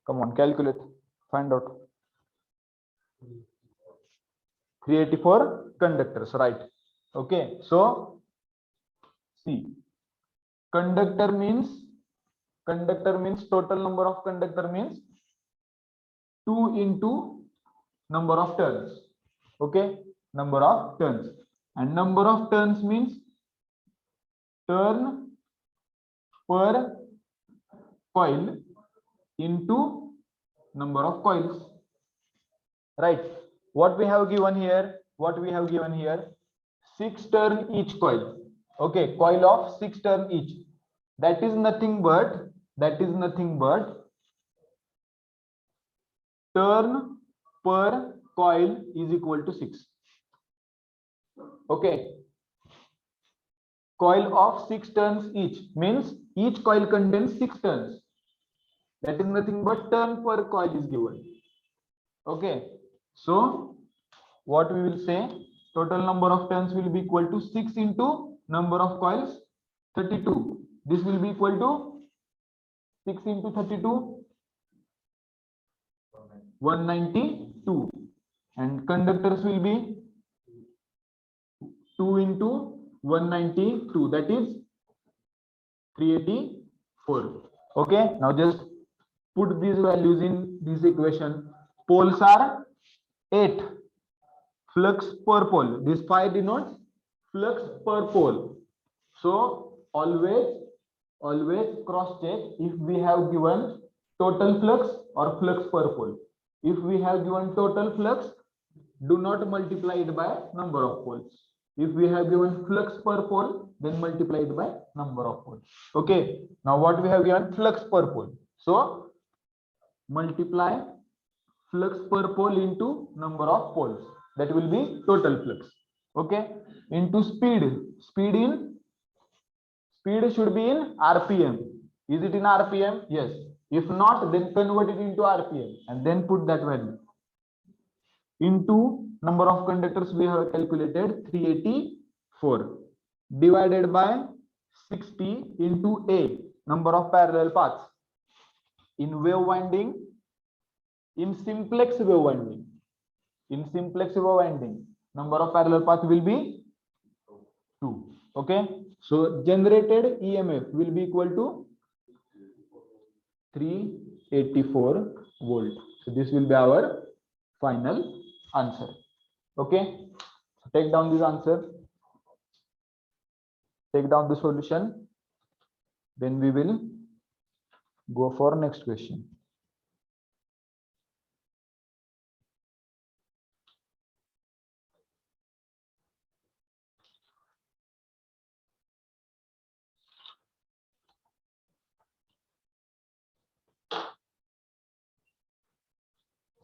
Speaker 1: Come on, calculate, find out. 384 conductors, right? Okay, so see, conductor means total number of conductor means 2 into number of turns. Okay, number of turns, and number of turns means turn per coil into number of coils, right? What we have given here? 6 turn each coil. Okay, coil of 6 turn each. That is nothing but turn per coil is equal to 6. Okay, coil of 6 turns each means each coil contains 6 turns. That is nothing but turn per coil is given. Okay, so what we will say, total number of turns will be equal to 6 into number of coils, 32. This will be equal to 6 into 32, 192, and conductors will be 2 into 192, that is 384. Okay, now just put these values in this equation. Poles are 8. Flux per pole. This phi denotes flux per pole. So always cross check if we have given total flux or flux per pole. If we have given total flux, do not multiply it by number of poles. If we have given flux per pole, then multiply it by number of poles. Okay. Now what we have given flux per pole. So multiply flux per pole into number of poles. That will be total flux. Okay. Into speed. Speed should be in RPM. Is it in RPM? Yes. If not, then convert it into RPM and then put that value. Into number of conductors we have calculated 384 divided by 60 into A, number of parallel paths. In wave winding, in simplex wave winding, number of parallel paths will be 2. Okay. So generated EMF will be equal to 384 volt. So this will be our final answer. Okay. So take down this answer. Take down the solution. Then we will go for next question.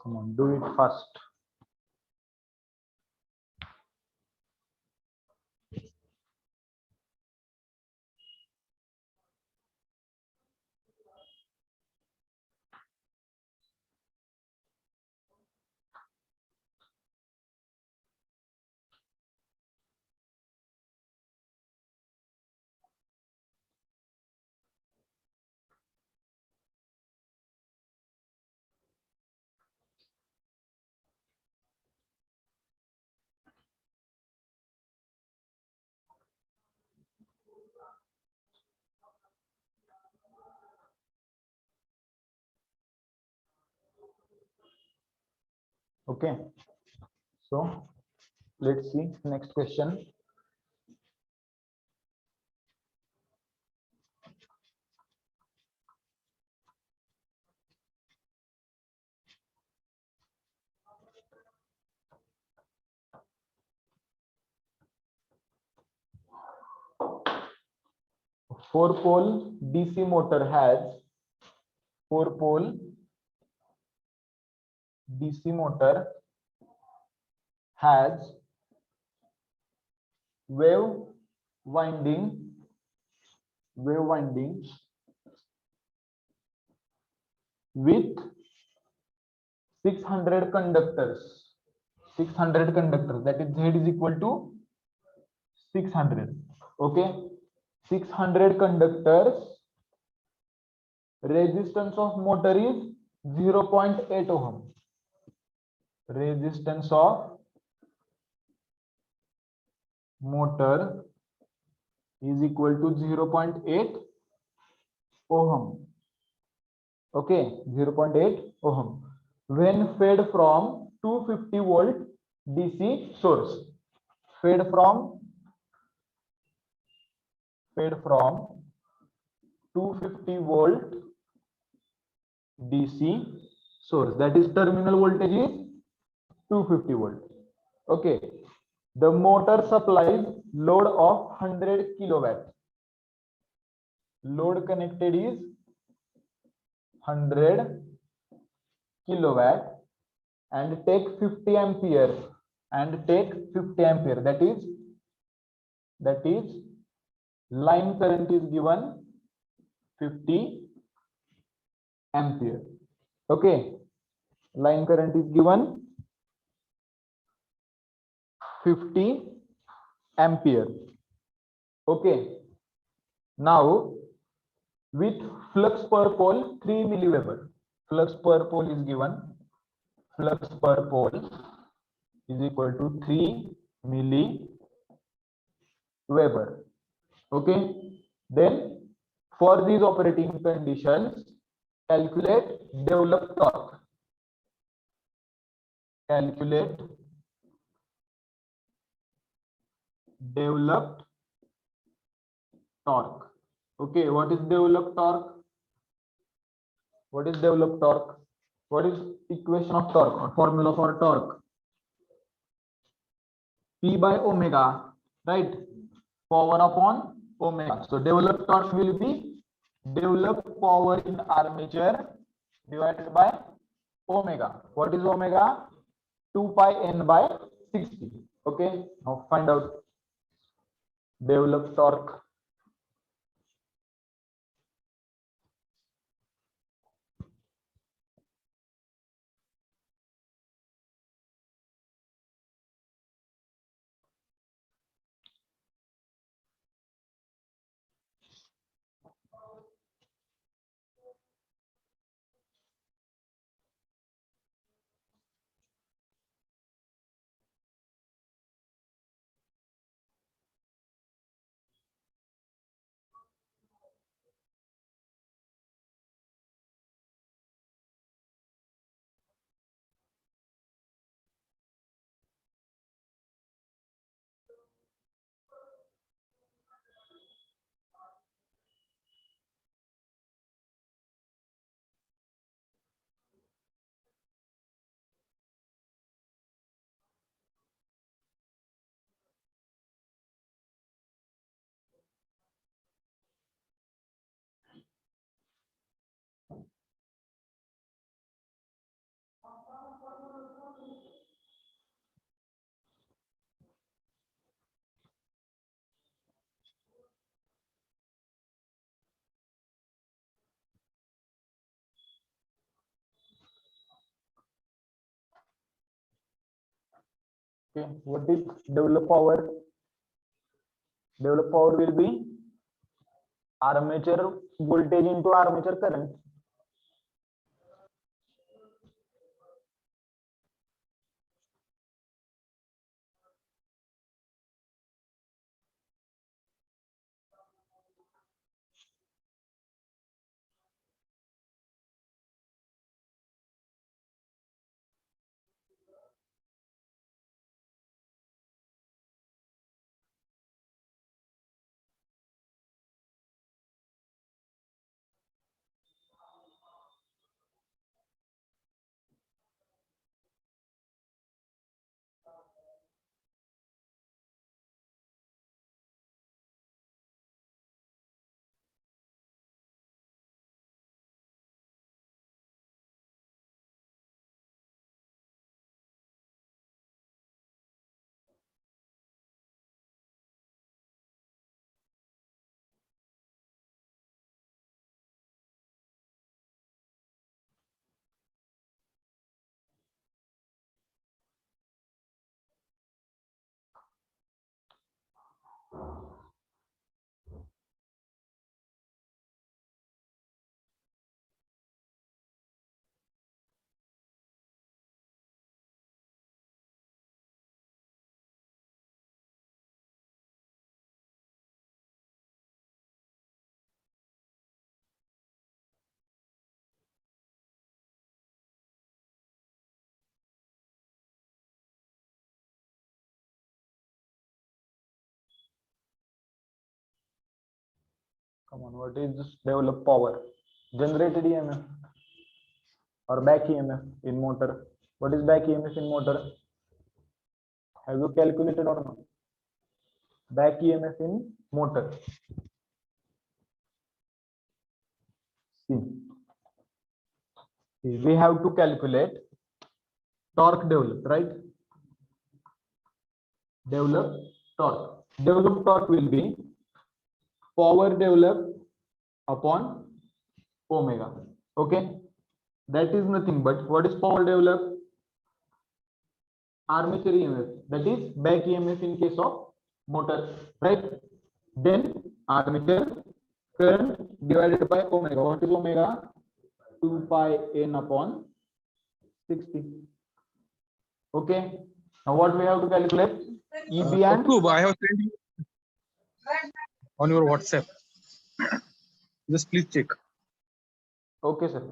Speaker 1: Come on, do it fast. Okay. So let's see next question. Four-pole DC motor has wave winding with 600 conductors. That is Z is equal to 600. Okay. 600 conductors. Resistance of motor is 0.8 ohm. Resistance of motor is equal to 0.8 ohm. Okay, 0.8 ohm. When fed from 250 volt DC source. Fed from 250 volt DC source. That is terminal voltage is 250 volt. Okay. The motor supplies load of 100 kilowatt. Load connected is 100 kilowatt and take 50 ampere that is line current is given 50 ampere. Okay, line current is given 50 ampere. Okay, now with flux per pole 3 milliweber. Flux per pole is given. Flux per pole is equal to 3 milliweber. Okay, then for these operating conditions, calculate developed torque. Calculate developed torque. Okay, what is developed torque? What is developed torque? What is equation of torque or formula for torque? P by omega, right? Power upon omega. So developed torque will be developed power in armature divided by omega. What is omega? 2 pi n by 60. Okay, now find out developed torque. Okay, what is developed power? Developed power will be armature voltage into armature current. Come on, what is this developed power? Generated EMF or back EMF in motor. What is back EMF in motor? Have you calculated or not? Back EMF in motor. See, we have to calculate torque developed, right? Developed torque. Developed torque will be power developed upon omega. Okay, that is nothing but what is power developed? Armature EMF, that is back EMF in case of motor, right? Then armature current divided by omega. What is omega? 2 pi n upon 60. Okay, now what we have to calculate? EB and
Speaker 2: I have sent you on your WhatsApp. Just please check.
Speaker 1: Okay, sir.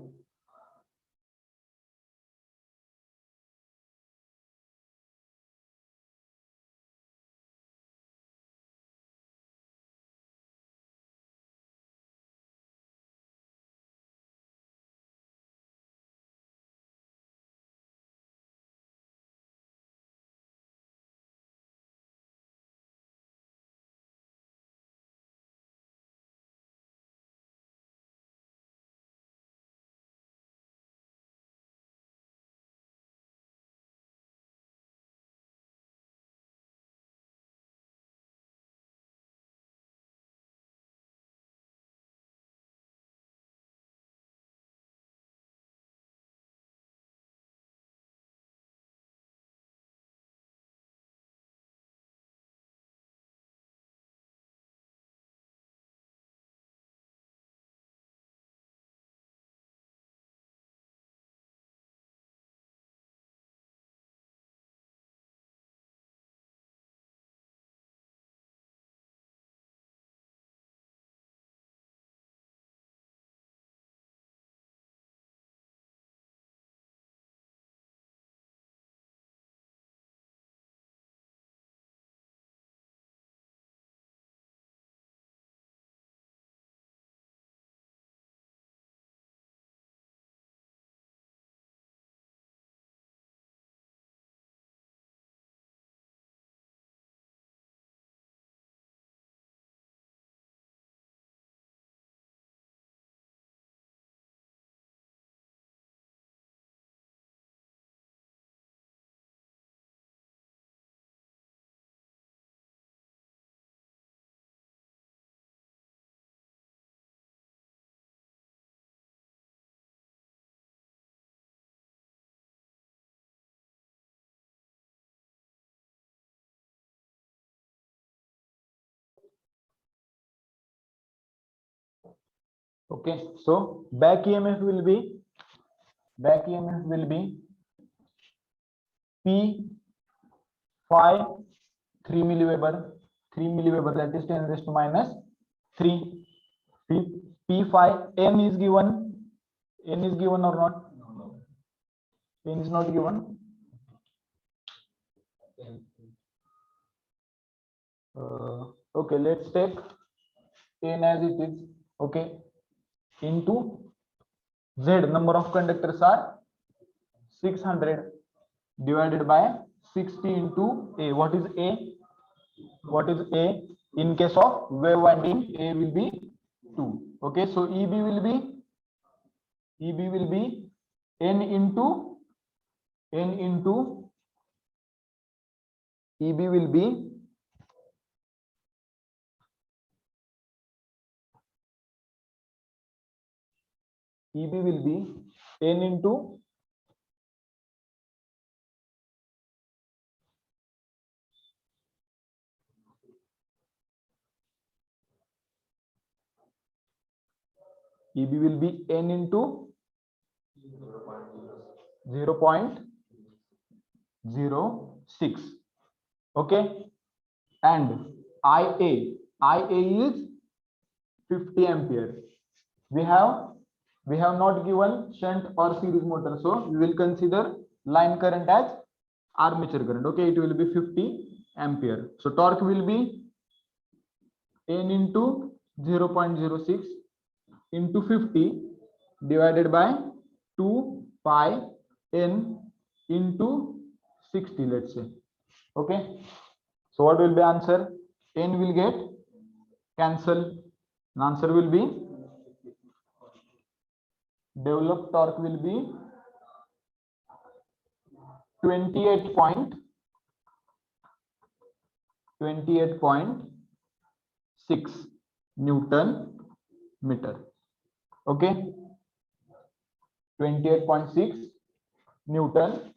Speaker 1: Okay, so back EMF will be P phi 3 milliweber, that is 10 raised to minus 3. P phi n is given, or not? N is not given. Okay, let's take n as it is. Okay, into Z, number of conductors are 600 divided by 60 into A. What is A? In case of wave winding, A will be 2. Okay, so EB will be n into EB will be n into EB will be n into 0.06. Okay, and IA is 50 ampere. We have not given shunt or series motor, so we will consider line current as armature current. Okay, it will be 50 ampere. So torque will be n into 0.06 into 50 divided by 2 pi n into 60, let's say. Okay, so what will be answer? N will get cancel. The answer will be developed torque will be 28.6 Newton meter. Okay, 28.6 Newton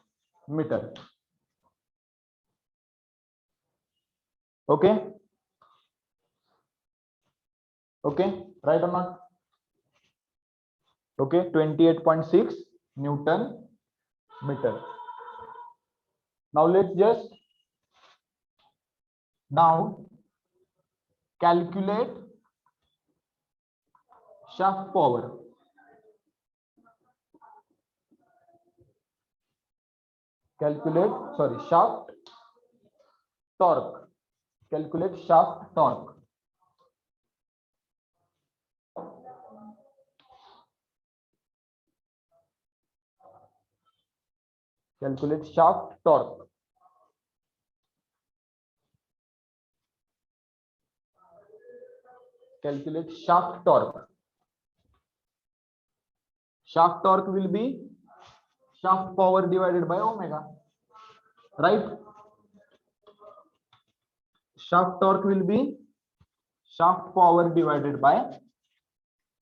Speaker 1: meter. Okay, right or not? Okay, 28.6 Newton meter. Now let's just calculate shaft power. calculate, sorry, shaft torque. Calculate shaft torque. Calculate shaft torque. Calculate shaft torque. Shaft torque will be shaft power divided by omega, right? Shaft torque will be shaft power divided by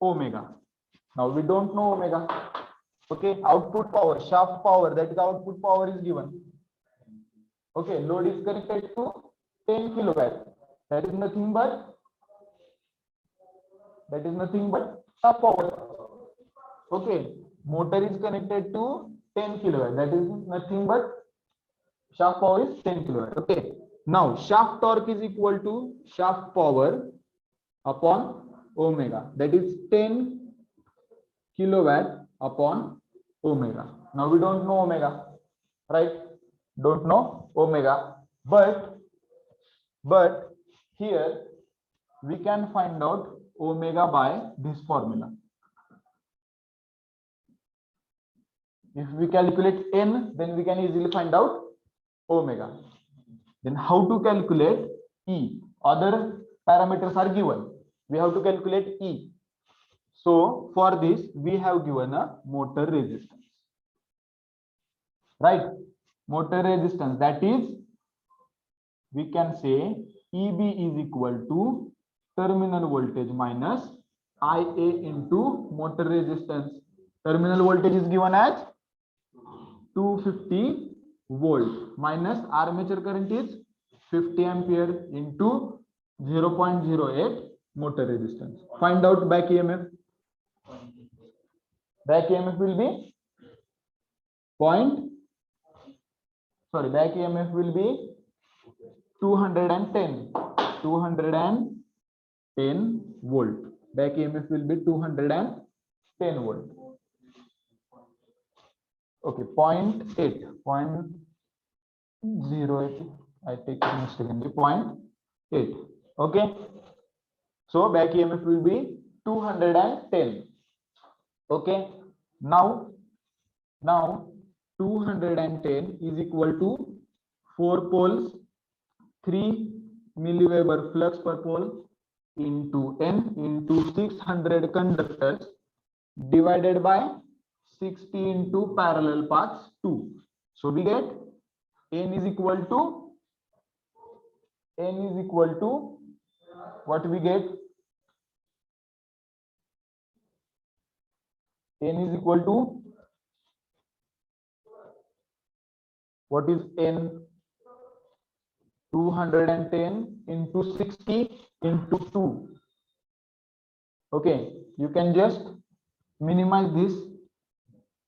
Speaker 1: omega. Now we don't know omega. Okay, output power, shaft power, that is output power is given. Okay, load is connected to 10 kilowatt. That is nothing but shaft power. Okay, motor is connected to 10 kilowatt. That is nothing but shaft power is 10 kilowatt. Okay, now shaft torque is equal to shaft power upon omega. That is 10 kilowatt upon omega. Now we don't know omega, right? Don't know omega, but here we can find out omega by this formula. If we calculate n, then we can easily find out omega. Then how to calculate E? Other parameters are given. We have to calculate E. So for this, we have given a motor resistance, right? Motor resistance, that is, we can say EB is equal to terminal voltage minus IA into motor resistance. Terminal voltage is given as 250 volt minus armature current is 50 ampere into 0.08 motor resistance. Find out back EMF. Back EMF will be back EMF will be 210 volt. Back EMF will be 210 volt. Okay, 0.8, I take it mistakenly, 0.8. Okay, so back EMF will be 210. Okay, now 210 is equal to 4 poles, 3 milliweber flux per pole into N into 600 conductors divided by 60 into parallel paths 2. So we get N is equal to what we get? N is equal to what is N? 210 into 60 into 2. Okay, you can just minimize this.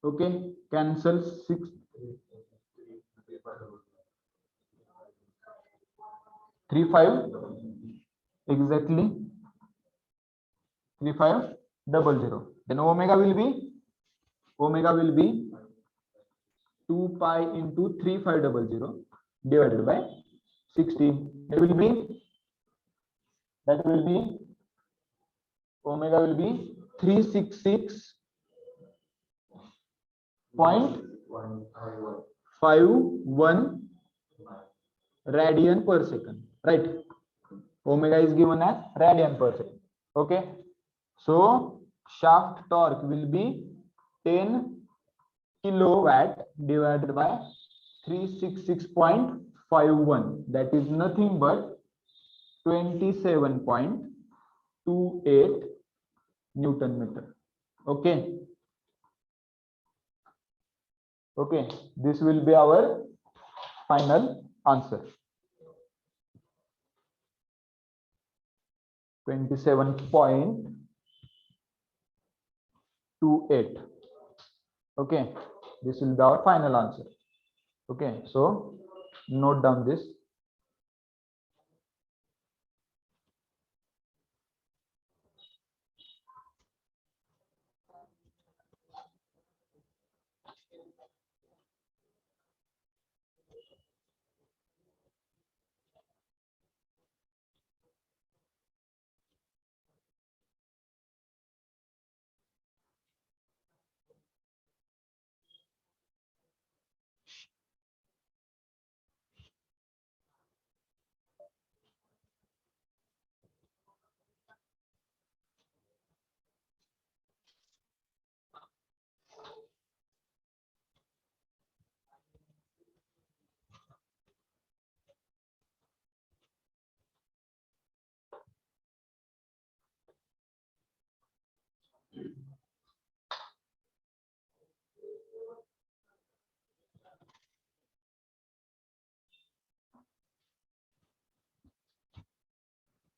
Speaker 1: Okay, cancel 6, 35, exactly 3500. Then omega will be 2 pi into 3500 divided by 60. That will be omega will be 366.51 radian per second, right? Omega is given as radian per second. Okay, so shaft torque will be 10 kilowatt divided by 366.51. That is nothing but 27.28 Newton meter. Okay. Okay, this will be our final answer. 27.28. Okay, this will be our final answer. Okay, so note down this.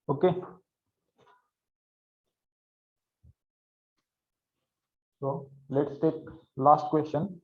Speaker 1: Okay. So let's take last question.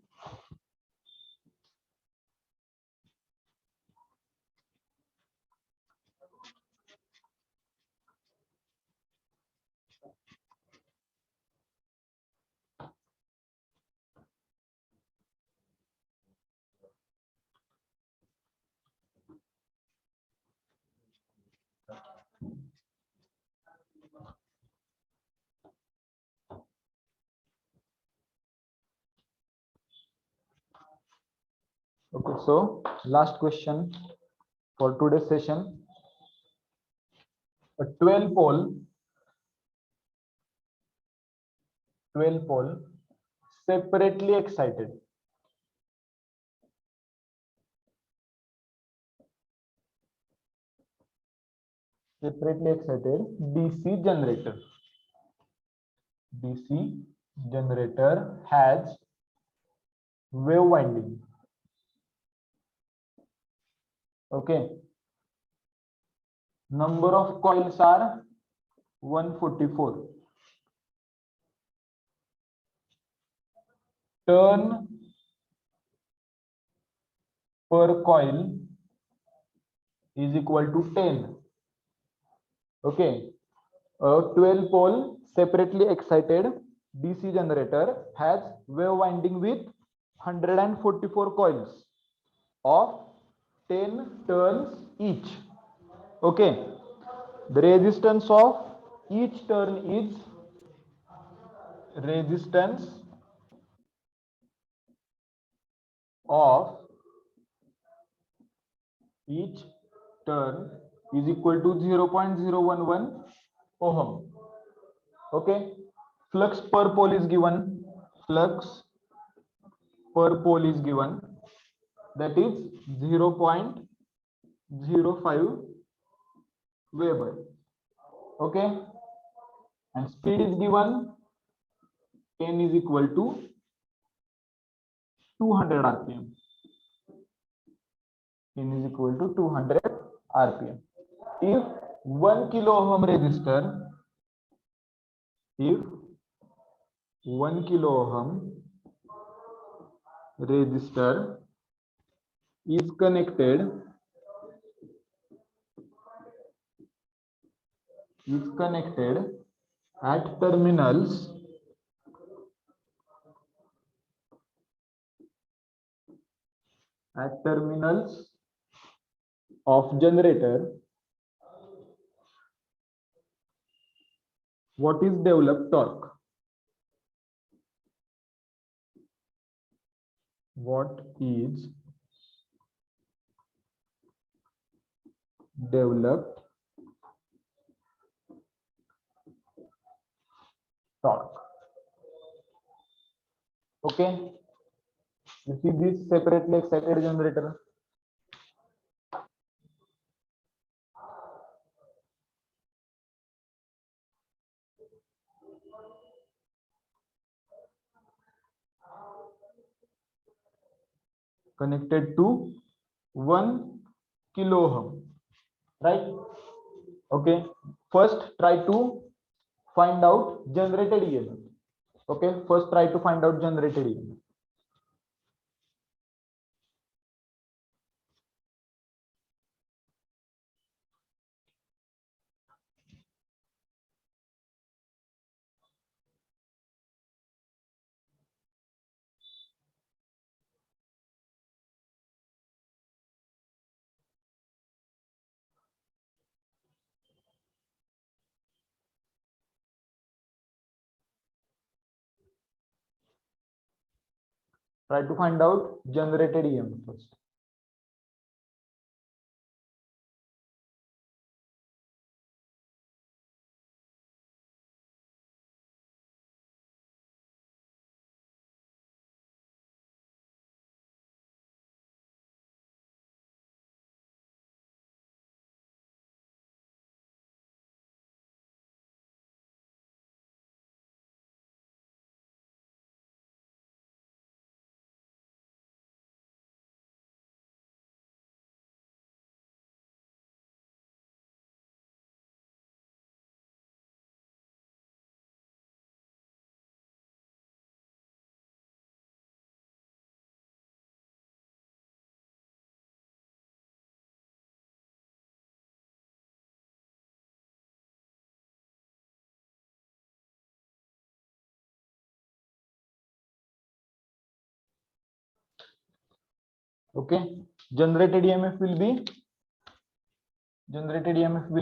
Speaker 1: Okay, so last question for today's session. A 12 pole separately excited DC generator. DC generator has wave winding. Okay. Number of coils are 144. Turn per coil is equal to 10. Okay. A 12 pole separately excited DC generator has wave winding with 144 coils of 10 turns each. Okay. The resistance of each turn is resistance of each turn is equal to 0.011 ohm. Okay. Flux per pole is given. Flux per pole is given. That is 0.05 Weber. Okay. And speed is given. N is equal to 200 RPM. N is equal to 200 RPM. If 1 kilo ohm resistor, if 1 kilo ohm resistor is connected at terminals of generator, what is developed torque? What is developed torque? Okay. You see this separately excited generator. Connected to 1 kilo ohm, right? Okay. First, try to find out generated EMF. Okay. First, try to find out generated EMF. Try to find out generated EMF first. Okay, generated EMF will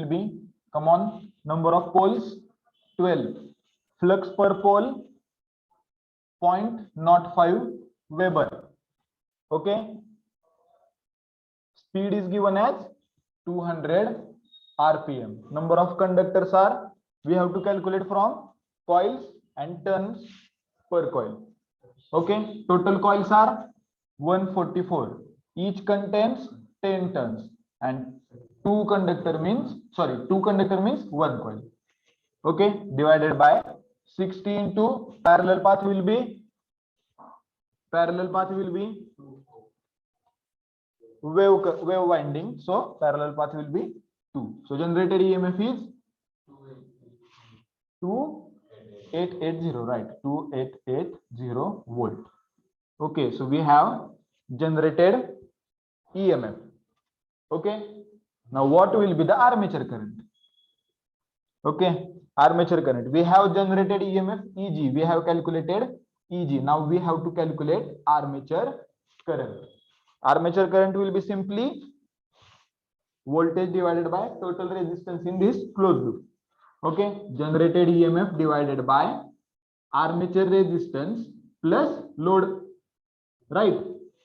Speaker 1: be come on, number of poles 12, flux per pole 0.05 Weber. Okay, speed is given as 200 rpm. Number of conductors are, we have to calculate from coils and turns per coil. Okay, total coils are 144, each contains 10 turns, and two conductor means one coil. Okay, divided by 60 into parallel path will be wave winding, so parallel path will be 2. So generated EMF is 2880, right? 2880 volt. Okay, so we have generated EMF. Okay, now what will be the armature current? Okay, armature current, we have generated EMF EG, we have calculated EG. Now we have to calculate armature current. Armature current will be simply voltage divided by total resistance in this closed loop. Okay, generated EMF divided by armature resistance plus load, right?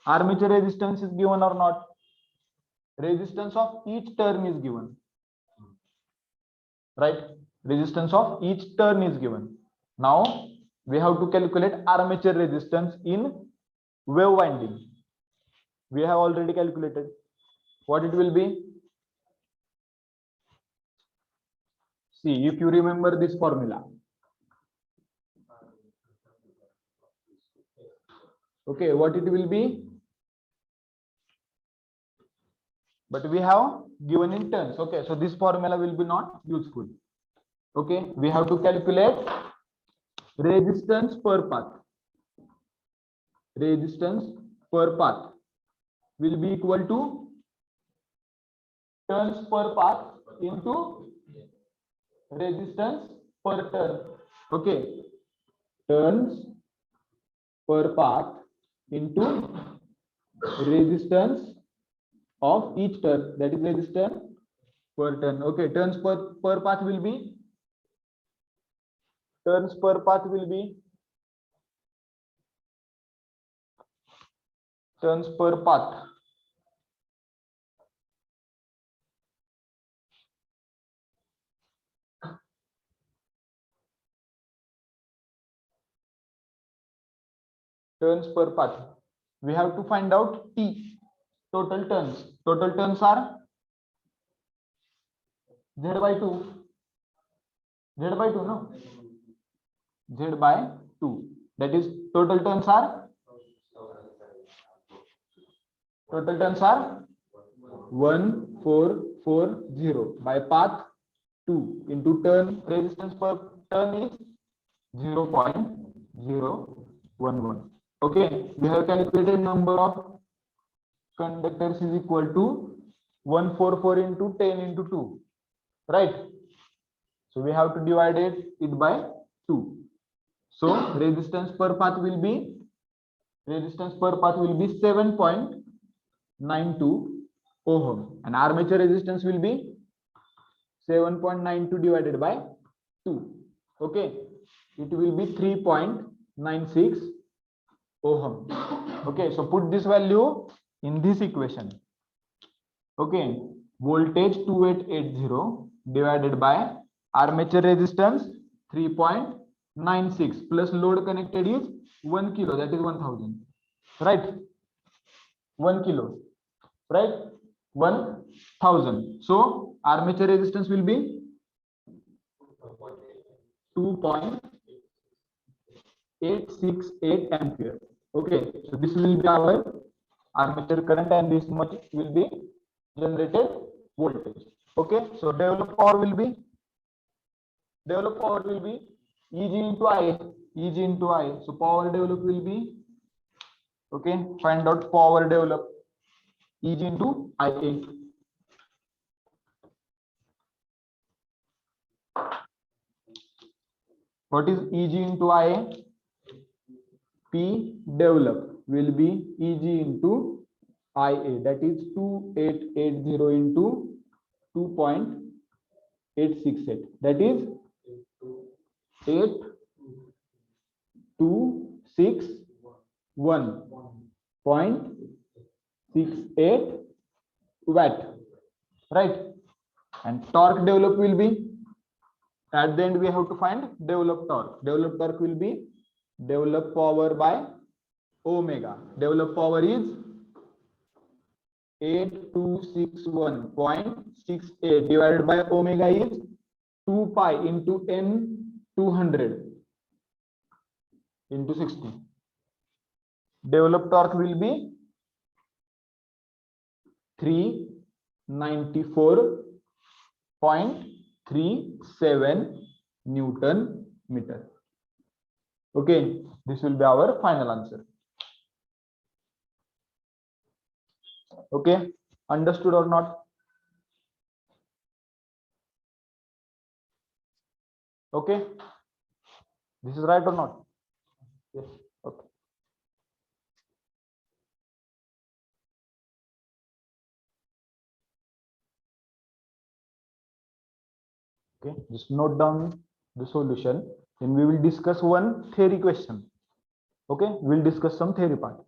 Speaker 1: Armature resistance is given or not? Resistance of each turn is given, right? Resistance of each turn is given. Now we have to calculate armature resistance in wave winding. We have already calculated. What it will be? See, if you remember this formula. Okay, what it will be? But we have given in turns. Okay, so this formula will be not useful. Okay, we have to calculate resistance per path. Resistance per path will be equal to turns per path into resistance per turn. Okay, turns per path into resistance of each turn, that is resistance per turn. Okay, turns per path will be turns per path will be turns per path turns per path. We have to find out T, total turns. Total turns are Z by 2. Z by 2, no? Z by 2. That is total turns are 1440 by path 2 into turn. Resistance per turn is 0.011. Okay, we have calculated number of conductors is equal to 144 into 10 into 2, right? So we have to divide it by 2. So resistance per path will be 7.92 ohm, and armature resistance will be 7.92 divided by 2. Okay, it will be 3.96 ohm. Okay, so put this value in this equation. Okay, voltage 2880 divided by armature resistance 3.96 plus load connected is 1 kilo, that is 1000, right? 1 kilo, right? 1000. So armature resistance will be 2.868 ampere. Okay, so this will be our armature current, and this much will be generated voltage. Okay, so developed power will be Eg into I. Eg into I. So power developed will be, okay, find out power developed, Eg into IA. What is Eg into IA? P developed will be Eg into IA, that is 2880 into 2.868, that is 8261.68 watt, right? And torque developed will be, at the end we have to find developed torque. Developed torque will be developed power by omega. Developed power is 8261.68 divided by omega is 2 pi into n 200 into 60. Developed torque will be 394.37 Newton meter. Okay, this will be our final answer. Okay, understood or not? Okay, this is right or not? Yes. Okay. Okay, just note down the solution. Then we will discuss one theory question. Okay, we'll discuss some theory part.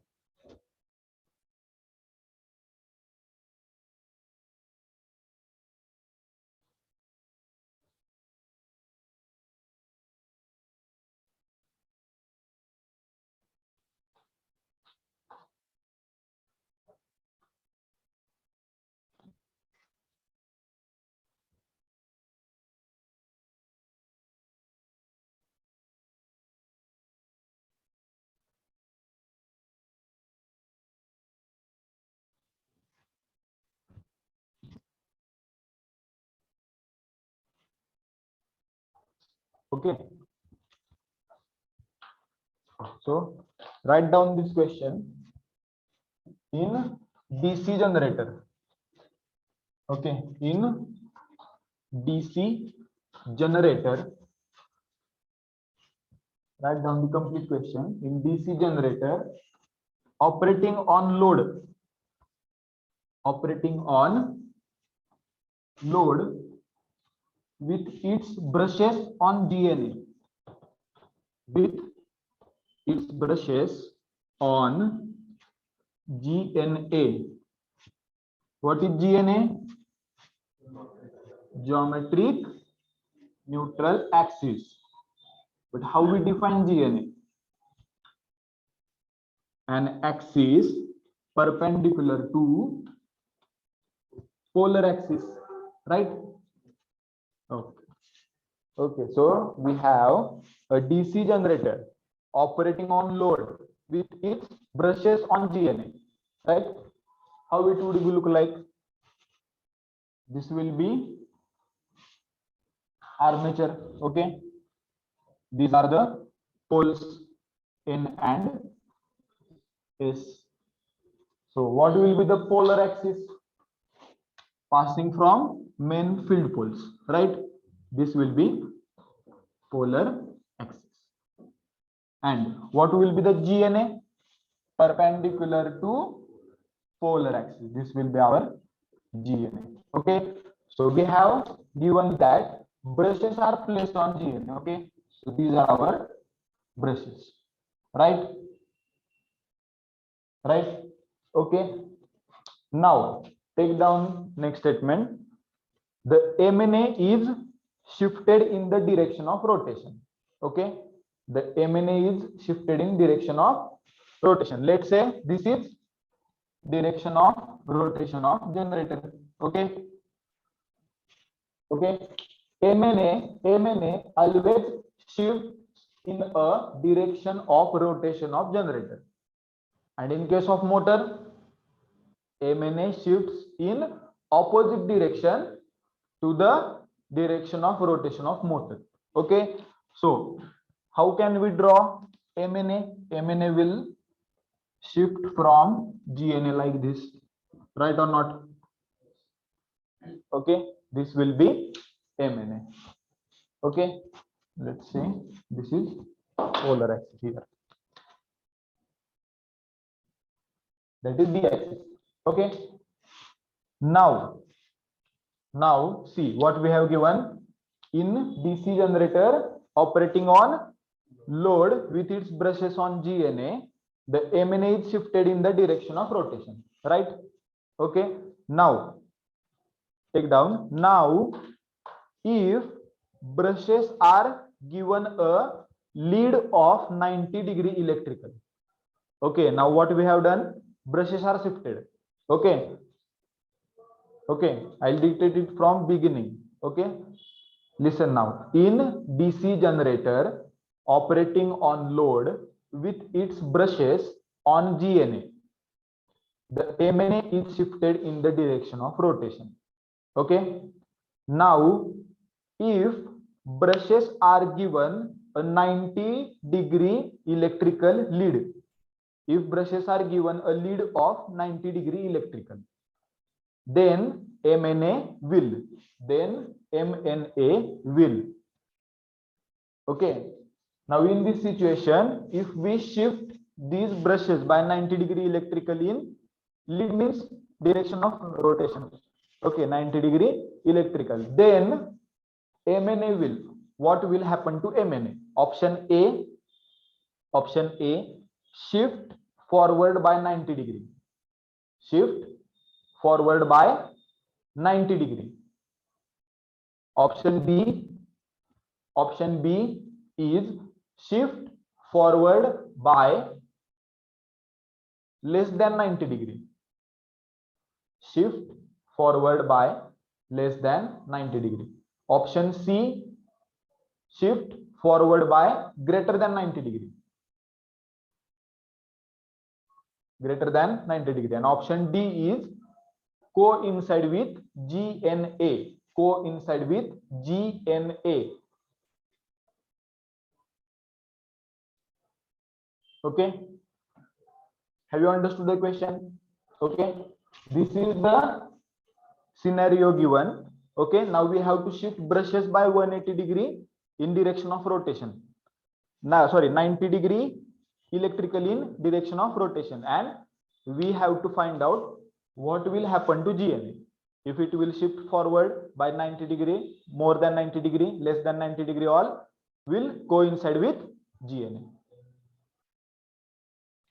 Speaker 1: Okay, so write down this question in DC generator. Okay, in DC generator, write down the complete question. In DC generator, operating on load with its brushes on GNA, with its brushes on GNA. What is GNA? Geometric neutral axis. But how we define GNA? An axis perpendicular to polar axis, right? Okay. Okay, so we have a DC generator operating on load with its brushes on GNA, right? How it would look like? This will be armature. Okay, these are the poles N and S. So what will be the polar axis? Passing from main field poles, right? This will be polar axis. And what will be the GNA? Perpendicular to polar axis. This will be our GNA. Okay, so we have given that brushes are placed on GNA. Okay, so these are our brushes, right? Right. Okay, now take down next statement. The MNA is shifted in the direction of rotation. Okay, the MNA is shifted in direction of rotation. Let's say this is direction of rotation of generator. Okay, okay, MNA always shifts in a direction of rotation of generator, and in case of motor, MNA shifts in opposite direction to the direction of rotation of motor. Okay, so how can we draw MNA? MNA will shift from GNA like this, right or not? Okay, this will be MNA. Okay, let's see, this is polar axis here, that is the axis. Okay. Now see what we have given. In DC generator operating on load with its brushes on GNA, the MNA is shifted in the direction of rotation, right? Okay. Now take down. Now if brushes are given a lead of 90-degree electrical. Okay, now what we have done, brushes are shifted. Okay, I'll dictate it from beginning. Okay, listen now. In DC generator operating on load with its brushes on GNA, the MNA is shifted in the direction of rotation. Okay, now if brushes are given a 90-degree electrical lead, if brushes are given a lead of 90-degree electrical, then MNA will, okay. Now in this situation, if we shift these brushes by 90-degree electrical in lead means direction of rotation, okay, 90-degree electrical, then MNA will, what will happen to MNA? Option A, shift forward by 90 degree, shift forward by 90 degree. Option B is shift forward by less than 90 degree, shift forward by less than 90 degree. Option C, shift forward by greater than 90 degree, greater than 90 degree. And option D is coincide with GNA, coincide with GNA. Okay, have you understood the question? Okay, this is the scenario given. Okay, now we have to shift brushes by 180 degree in direction of rotation. Now, sorry, 90 degree electrical in direction of rotation, and we have to find out what will happen to GNA. If it will shift forward by 90 degree, more than 90 degree, less than 90 degree, all will coincide with GNA.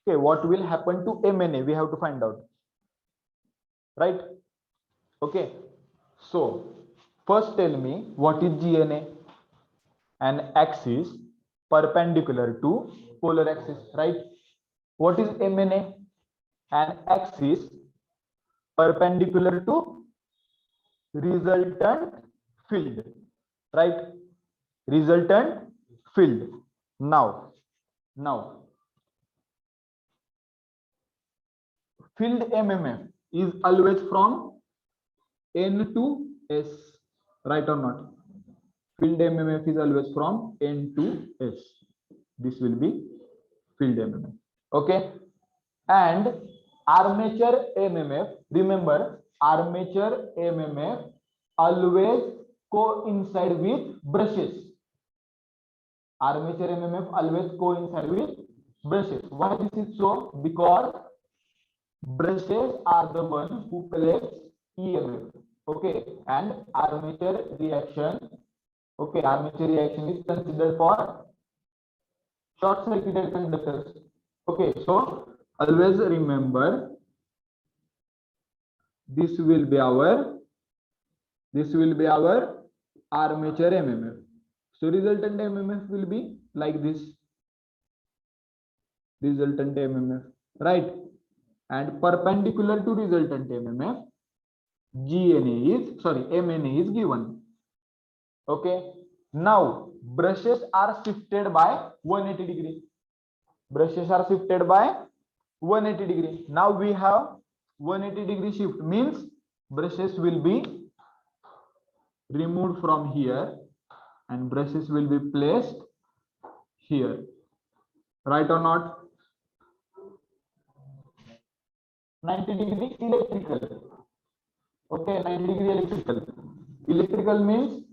Speaker 1: Okay, what will happen to MNA? We have to find out, right? Okay, so first tell me what is GNA? An axis perpendicular to polar axis, right? What is MNA? An axis perpendicular to resultant field, right? Resultant field. Now field MMF is always from N to S, right or not? Field MMF is always from N to S. This will be field MMF. Okay, and armature MMF, remember, armature MMF always coincide with brushes. Armature MMF always coincide with brushes. Why this is so? Because brushes are the one who collects EMF. Okay, and armature reaction. Okay, armature reaction is considered for short circuited conductors. Okay, so always remember this will be our armature MMF. So resultant MMF will be like this, resultant MMF, right? And perpendicular to resultant MMF, MNA is given. Okay, now brushes are shifted by 180 degree. Brushes are shifted by 180 degree. Now we have 180 degree shift, means brushes will be removed from here and brushes will be placed here, right or not? 90 degree electrical. Okay, 90 degree electrical. Electrical means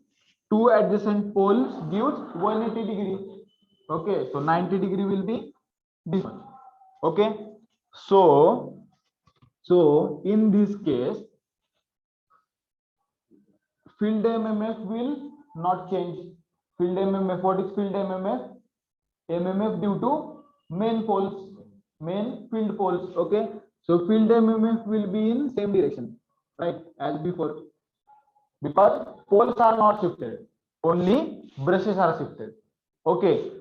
Speaker 1: two adjacent poles gives 180 degree. Okay, so 90 degree will be this one. Okay, so So in this case, field MMF will not change. Field MMF, what is field MMF? MMF due to main poles, main field poles. Okay, so field MMF will be in same direction, right, as before, because poles are not shifted, only brushes are shifted. Okay,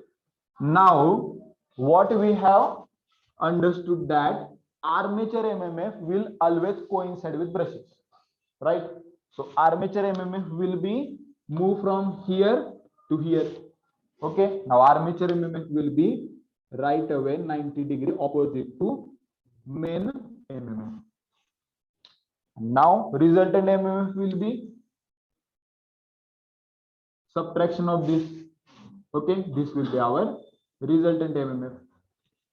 Speaker 1: now what we have understood, that armature MMF will always coincide with brushes, right? So armature MMF will be move from here to here. Okay, now armature MMF will be right away 90-degree opposite to main MMF. Now resultant MMF will be subtraction of this. Okay, this will be our resultant MMF.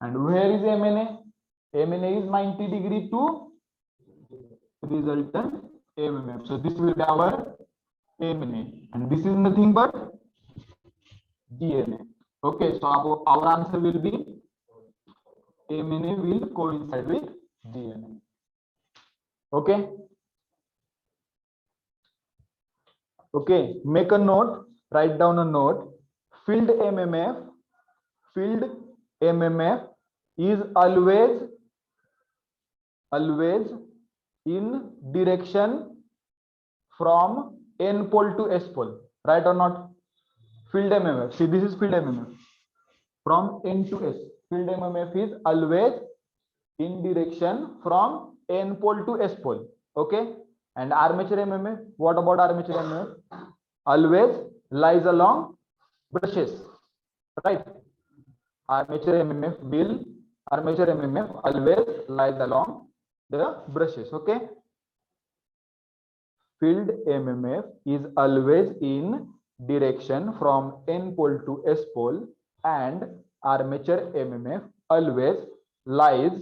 Speaker 1: And where is MNA? MNA is 90-degree to resultant MMF. So this will be our MNA, and this is nothing but GNA. Okay, so our answer will be MNA will coincide with GNA. Okay. Okay, make a note, write down a note. Field MMF is always in direction from N pole to S pole, right or not? Field MMF, see, this is field MMF from N to S. Field MMF is always in direction from N pole to S pole. Okay, and armature MMF, what about armature MMF? Always lies along brushes, right? Armature MMF always lies along the brushes. Okay, field MMF is always in direction from N pole to S pole, and armature MMF always lies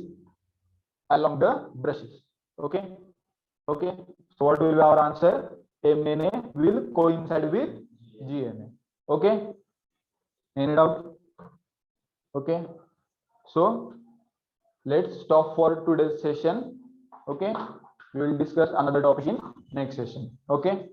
Speaker 1: along the brushes. Okay, okay, so what will be our answer? MNA will coincide with GNA. Okay, any doubt? Okay, so let's stop for today's session. Okay, we will discuss another topic in next session. Okay.